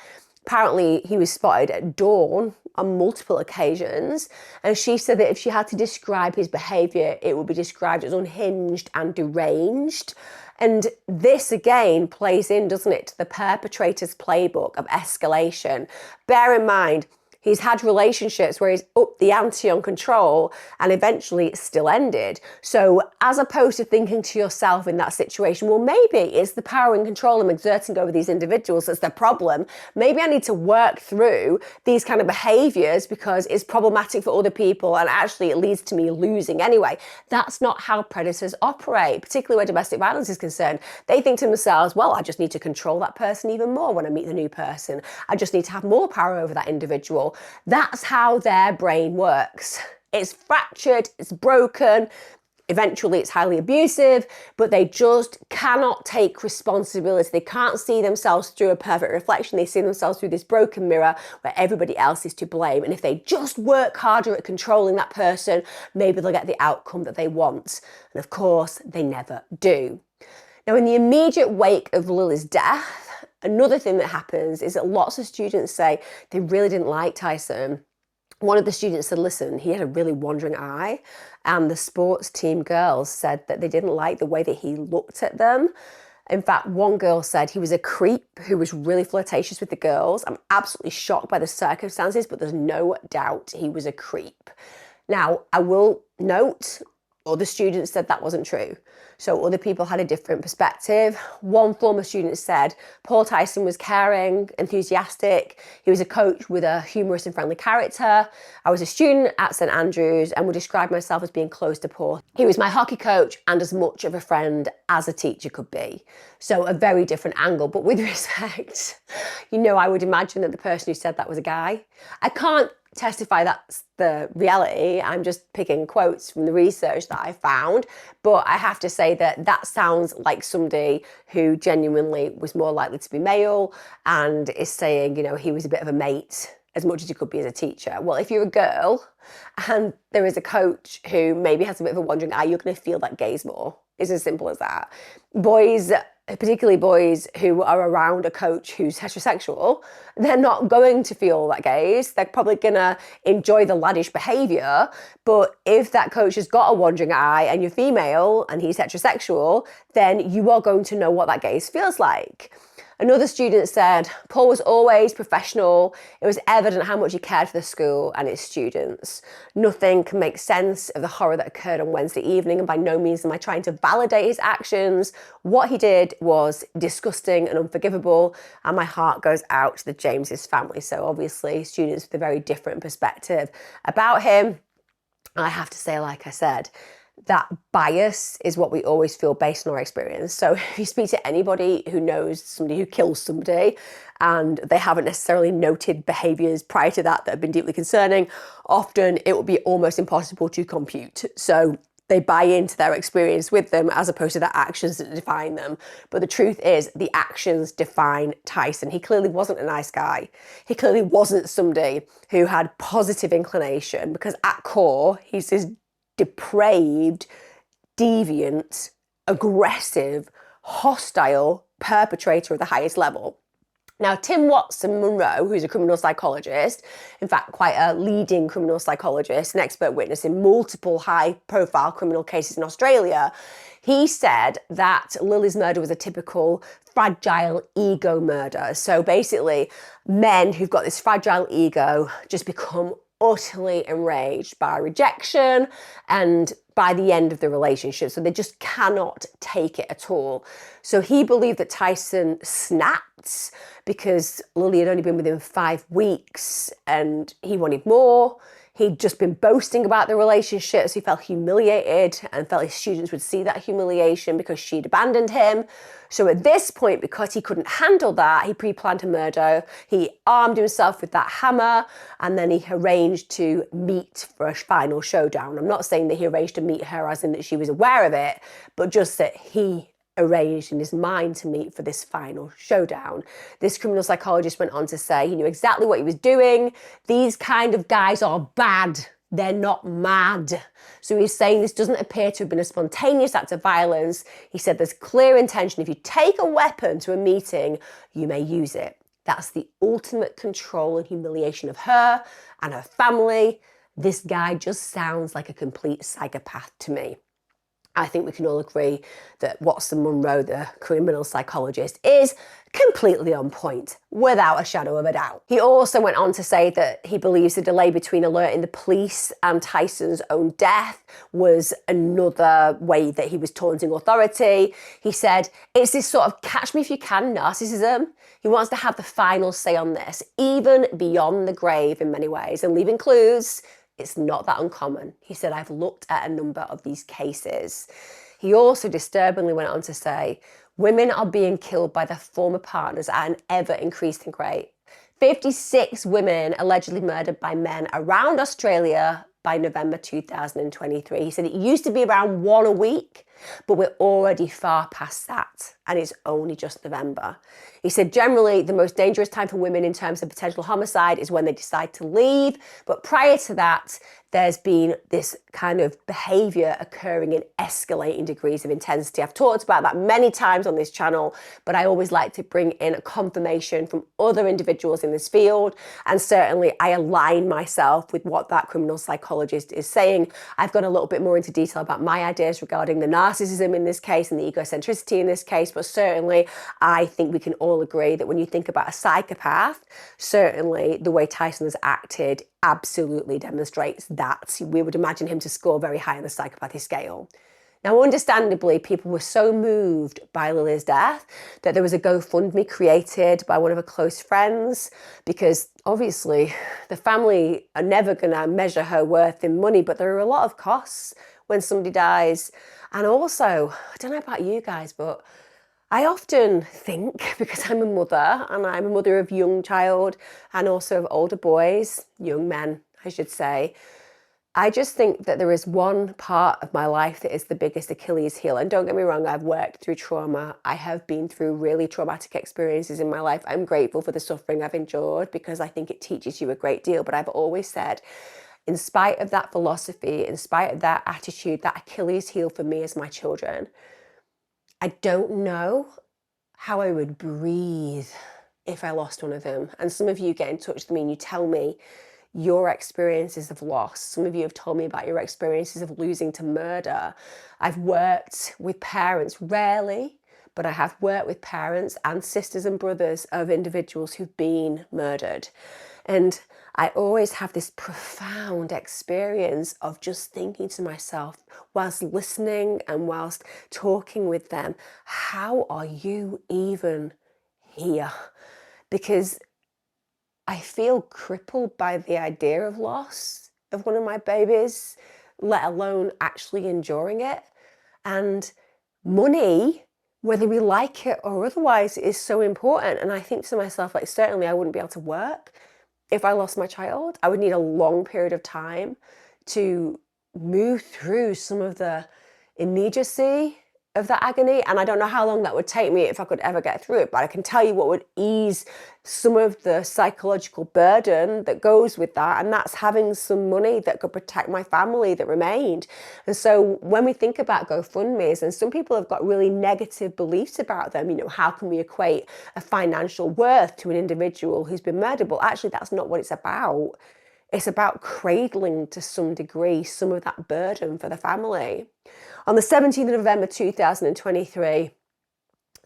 Apparently he was spotted at dawn on multiple occasions. And she said that if she had to describe his behaviour, it would be described as unhinged and deranged. And this again plays in, doesn't it, to the perpetrator's playbook of escalation. Bear in mind, he's had relationships where he's upped the ante on control and eventually it's still ended. So as opposed to thinking to yourself in that situation, well, maybe it's the power and control I'm exerting over these individuals that's the problem. Maybe I need to work through these kind of behaviors because it's problematic for other people and actually it leads to me losing anyway. That's not how predators operate, particularly where domestic violence is concerned. They think to themselves, well, I just need to control that person even more when I meet the new person. I just need to have more power over that individual. That's how their brain works. It's fractured, it's broken, eventually it's highly abusive, but they just cannot take responsibility. They can't see themselves through a perfect reflection. They see themselves through this broken mirror where everybody else is to blame. And if they just work harder at controlling that person, maybe they'll get the outcome that they want. And of course, they never do. Now, in the immediate wake of Lilie's death, another thing that happens is that lots of students say they really didn't like Thijssen. One of the students said, listen, he had a really wandering eye. And the sports team girls said that they didn't like the way that he looked at them. In fact, one girl said he was a creep who was really flirtatious with the girls. I'm absolutely shocked by the circumstances, but there's no doubt he was a creep. Now, I will note, other students said that wasn't true. So other people had a different perspective. One former student said, Paul Thijssen was caring, enthusiastic. He was a coach with a humorous and friendly character. I was a student at St Andrews and would describe myself as being close to Paul. He was my hockey coach and as much of a friend as a teacher could be. So a very different angle. But with respect, I would imagine that the person who said that was a guy. I can't testify that's the reality. I'm just picking quotes from the research that I found, but I have to say that that sounds like somebody who genuinely was more likely to be male and is saying, he was a bit of a mate as much as he could be as a teacher. Well, if you're a girl and there is a coach who maybe has a bit of a wandering eye, you're going to feel that gaze more. It's as simple as that. Boys, particularly boys who are around a coach who's heterosexual, they're not going to feel that gaze. They're probably going to enjoy the laddish behaviour. But if that coach has got a wandering eye and you're female and he's heterosexual, then you are going to know what that gaze feels like. Another student said, Paul was always professional. It was evident how much he cared for the school and its students. Nothing can make sense of the horror that occurred on Wednesday evening, and by no means am I trying to validate his actions. What he did was disgusting and unforgivable, and my heart goes out to the James' family. So obviously, students with a very different perspective about him. I have to say, like I said, that bias is what we always feel based on our experience. So if you speak to anybody who knows somebody who kills somebody and they haven't necessarily noted behaviours prior to that have been deeply concerning, often it will be almost impossible to compute. So they buy into their experience with them as opposed to their actions that define them. But the truth is the actions define Thijssen. He clearly wasn't a nice guy. He clearly wasn't somebody who had positive inclination, because at core, he's this depraved, deviant, aggressive, hostile perpetrator at the highest level. Now, Tim Watson Munro, who's a criminal psychologist, in fact, quite a leading criminal psychologist, an expert witness in multiple high-profile criminal cases in Australia, he said that Lilie's murder was a typical fragile ego murder. So basically, men who've got this fragile ego just become utterly enraged by rejection and by the end of the relationship. So they just cannot take it at all. So he believed that Thijssen snapped because Lilie had only been with him 5 weeks and he wanted more. He'd just been boasting about the relationship, so he felt humiliated and felt his students would see that humiliation because she'd abandoned him. So at this point, because he couldn't handle that, he pre-planned her murder. He armed himself with that hammer, and then he arranged to meet for a final showdown. I'm not saying that he arranged to meet her as in that she was aware of it, but just that he arranged in his mind to meet for this final showdown. This criminal psychologist went on to say he knew exactly what he was doing. These kind of guys are bad. They're not mad. So he's saying this doesn't appear to have been a spontaneous act of violence. He said there's clear intention. If you take a weapon to a meeting, you may use it. That's the ultimate control and humiliation of her and her family. This guy just sounds like a complete psychopath to me. I think we can all agree that Watson Munro, the criminal psychologist, is completely on point, without a shadow of a doubt. He also went on to say that he believes the delay between alerting the police and Thijssen's own death was another way that he was taunting authority. He said, it's this sort of catch me if you can narcissism. He wants to have the final say on this, even beyond the grave in many ways, and leaving clues. It's not that uncommon. He said, I've looked at a number of these cases. He also disturbingly went on to say, women are being killed by their former partners at an ever-increasing rate. 56 women allegedly murdered by men around Australia by November 2023. He said it used to be around 1 a week, but we're already far past that, and it's only just November. He said generally the most dangerous time for women in terms of potential homicide is when they decide to leave, but prior to that, there's been this kind of behaviour occurring in escalating degrees of intensity. I've talked about that many times on this channel, but I always like to bring in a confirmation from other individuals in this field, and certainly I align myself with what that criminal psychologist is saying. I've gone a little bit more into detail about my ideas regarding the narcissism in this case and the egocentricity in this case, but certainly I think we can all agree that when you think about a psychopath, certainly the way Thijssen has acted absolutely demonstrates that. We would imagine him to score very high on the psychopathy scale. Now, understandably, people were so moved by Lilie's death that there was a GoFundMe created by one of her close friends, because obviously the family are never going to measure her worth in money, but there are a lot of costs when somebody dies. And also, I don't know about you guys, but I often think, because I'm a mother, and I'm a mother of young child and also of older boys, young men, I should say, I just think that there is one part of my life that is the biggest Achilles heel. And don't get me wrong, I've worked through trauma. I have been through really traumatic experiences in my life. I'm grateful for the suffering I've endured because I think it teaches you a great deal. But I've always said, in spite of that philosophy, in spite of that attitude, that Achilles heel for me is my children. I don't know how I would breathe if I lost one of them. And some of you get in touch with me and you tell me your experiences of loss. Some of you have told me about your experiences of losing to murder. I've worked with parents, rarely, but I have worked with parents and sisters and brothers of individuals who've been murdered. And I always have this profound experience of just thinking to myself, whilst listening and whilst talking with them, how are you even here? Because I feel crippled by the idea of loss of one of my babies, let alone actually enduring it. And money, whether we like it or otherwise, is so important. And I think to myself, like, certainly I wouldn't be able to work if I lost my child. I would need a long period of time to move through some of the immediacy of that agony, and I don't know how long that would take me if I could ever get through it, but I can tell you what would ease some of the psychological burden that goes with that, and that's having some money that could protect my family that remained. And so when we think about GoFundMes, and some people have got really negative beliefs about them, you know, how can we equate a financial worth to an individual who's been murdered? But actually that's not what it's about. It's about cradling to some degree some of that burden for the family. On the 17th of November 2023,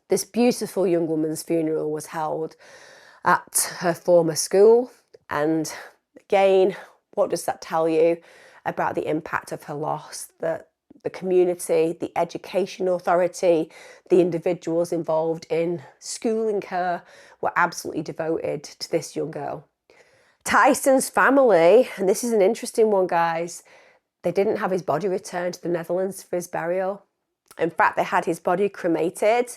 this beautiful young woman's funeral was held at her former school. And again, what does that tell you about the impact of her loss? That the community, the education authority, the individuals involved in schooling her were absolutely devoted to this young girl. Thijssen's family, and this is an interesting one, guys, they didn't have his body returned to the Netherlands for his burial. In fact, they had his body cremated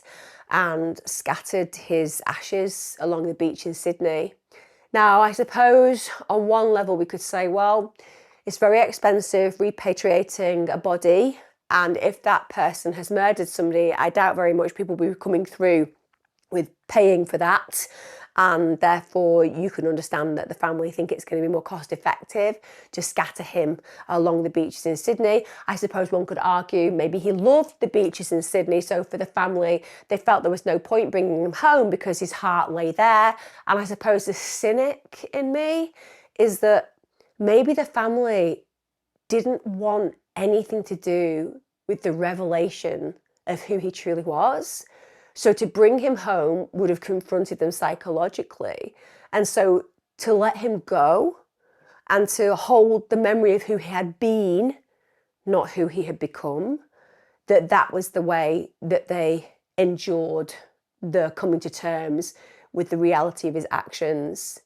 and scattered his ashes along the beach in Sydney. Now, I suppose on one level we could say, well, it's very expensive repatriating a body, and if that person has murdered somebody, I doubt very much people will be coming through with paying for that. And therefore you can understand that the family think it's going to be more cost effective to scatter him along the beaches in Sydney. I suppose one could argue maybe he loved the beaches in Sydney, so for the family they felt there was no point bringing him home because his heart lay there. And I suppose the cynic in me is that maybe the family didn't want anything to do with the revelation of who he truly was. So to bring him home would have confronted them psychologically. And so to let him go and to hold the memory of who he had been, not who he had become, that was the way that they endured the coming to terms with the reality of his actions.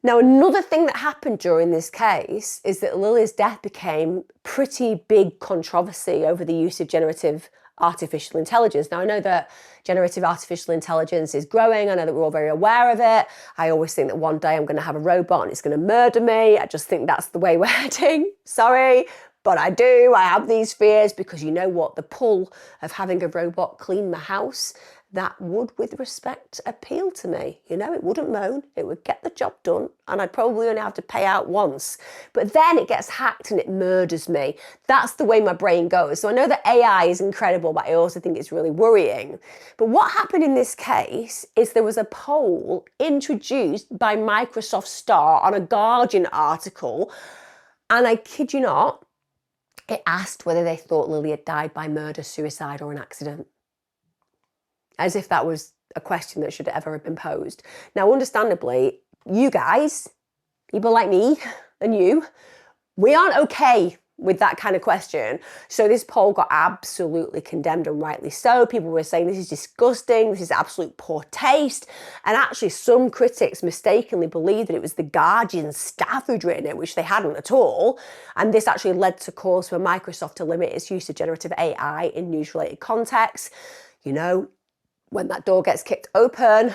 Now, another thing that happened during this case is that Lilie's death became pretty big controversy over the use of generative artificial intelligence. Now, I know that generative artificial intelligence is growing. I know that we're all very aware of it. I always think that one day I'm going to have a robot and it's going to murder me. I just think that's the way we're heading. Sorry, but I do. I have these fears because you know what? The pull of having a robot clean my house, that would, with respect, appeal to me. You know, it wouldn't moan, it would get the job done, and I'd probably only have to pay out once. But then it gets hacked and it murders me. That's the way my brain goes. So I know that AI is incredible, but I also think it's really worrying. But what happened in this case is there was a poll introduced by Microsoft Star on a Guardian article, and I kid you not, it asked whether they thought Lilie had died by murder, suicide, or an accident. As if that was a question that should ever have been posed. Now, understandably, you guys, people like me and you, we aren't okay with that kind of question. So this poll got absolutely condemned, and rightly so. People were saying this is disgusting, this is absolute poor taste. And actually some critics mistakenly believed that it was the Guardian staff who'd written it, which they hadn't at all. And this actually led to calls for Microsoft to limit its use of generative AI in news-related contexts. You know, when that door gets kicked open,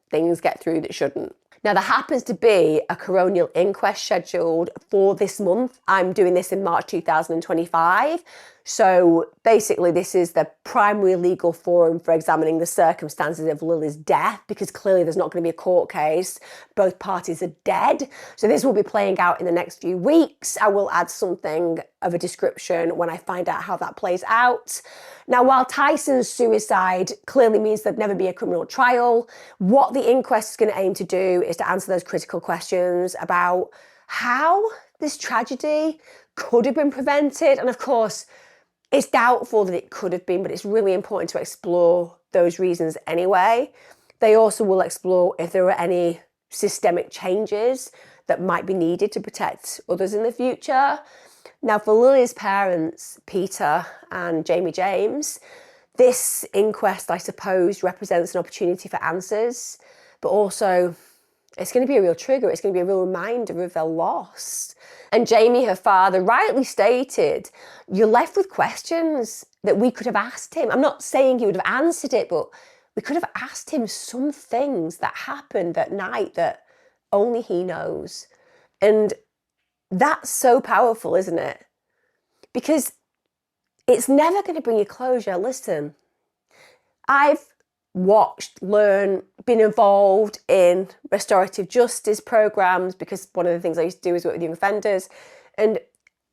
things get through that shouldn't. Now, there happens to be a coronial inquest scheduled for this month. I'm doing this in March 2025. So basically, this is the primary legal forum for examining the circumstances of Lilie's death, because clearly there's not going to be a court case. Both parties are dead. So this will be playing out in the next few weeks. I will add something of a description when I find out how that plays out. Now, while Thijssen's suicide clearly means there'd never be a criminal trial, what the inquest is going to aim to do is to answer those critical questions about how this tragedy could have been prevented. And of course, it's doubtful that it could have been, but it's really important to explore those reasons anyway. They also will explore if there are any systemic changes that might be needed to protect others in the future. Now, for Lilie's parents, Peter and Lilie James, this inquest, I suppose, represents an opportunity for answers, but also it's going to be a real trigger. It's going to be a real reminder of their loss. And Jamie, her father, rightly stated, you're left with questions that we could have asked him. I'm not saying he would have answered it, but we could have asked him some things that happened that night that only he knows. And that's so powerful, isn't it? Because it's never going to bring you closure. Listen, I've watched, learned, been involved in restorative justice programs because one of the things I used to do is work with young offenders. And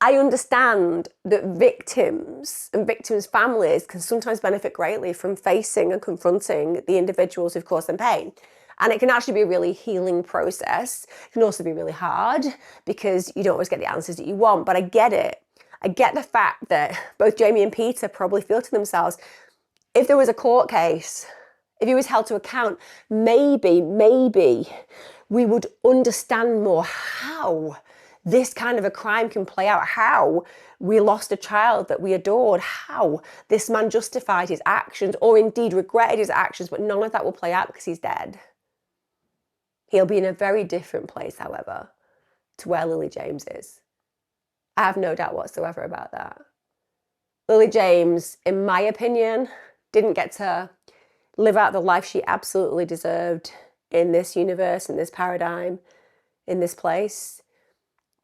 I understand that victims and victims' families can sometimes benefit greatly from facing and confronting the individuals who've caused them pain. And it can actually be a really healing process. It can also be really hard because you don't always get the answers that you want, but I get it. I get the fact that both Jamie and Peter probably feel to themselves, if there was a court case, if he was held to account, maybe we would understand more how this kind of a crime can play out, how we lost a child that we adored, how this man justified his actions or indeed regretted his actions, but none of that will play out because he's dead. He'll be in a very different place, however, to where Lilie James is. I have no doubt whatsoever about that. Lilie James, in my opinion, didn't get to live out the life she absolutely deserved in this universe, in this paradigm, in this place.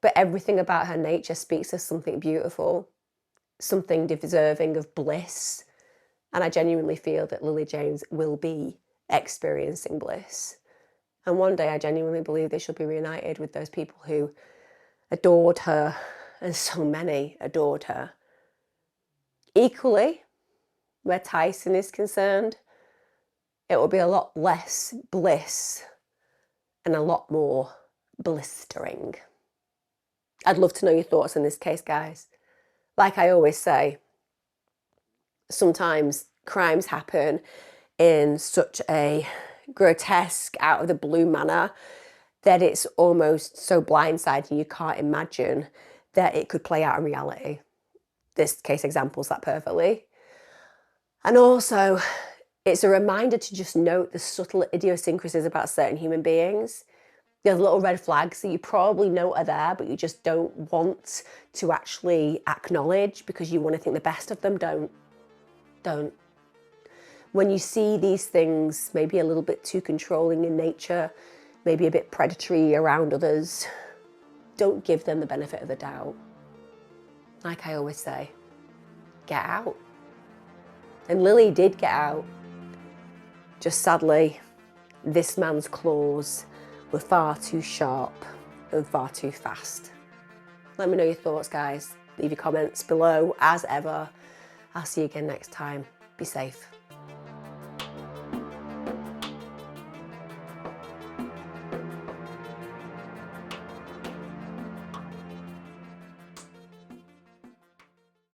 But everything about her nature speaks of something beautiful, something deserving of bliss. And I genuinely feel that Lilie James will be experiencing bliss. And one day I genuinely believe they should be reunited with those people who adored her, and so many adored her. Equally, where Thijssen is concerned, it will be a lot less bliss and a lot more blistering. I'd love to know your thoughts on this case, guys. Like I always say, sometimes crimes happen in such a grotesque, out of the blue manner that it's almost so blindsiding you can't imagine that it could play out in reality. This case examples that perfectly. And also, it's a reminder to just note the subtle idiosyncrasies about certain human beings. There's little red flags that you probably know are there, but you just don't want to actually acknowledge because you want to think the best of them. Don't. When you see these things, maybe a little bit too controlling in nature, maybe a bit predatory around others, don't give them the benefit of the doubt. Like I always say, get out. And Lilie did get out. Just sadly, this man's claws were far too sharp and far too fast. Let me know your thoughts, guys. Leave your comments below, as ever. I'll see you again next time. Be safe.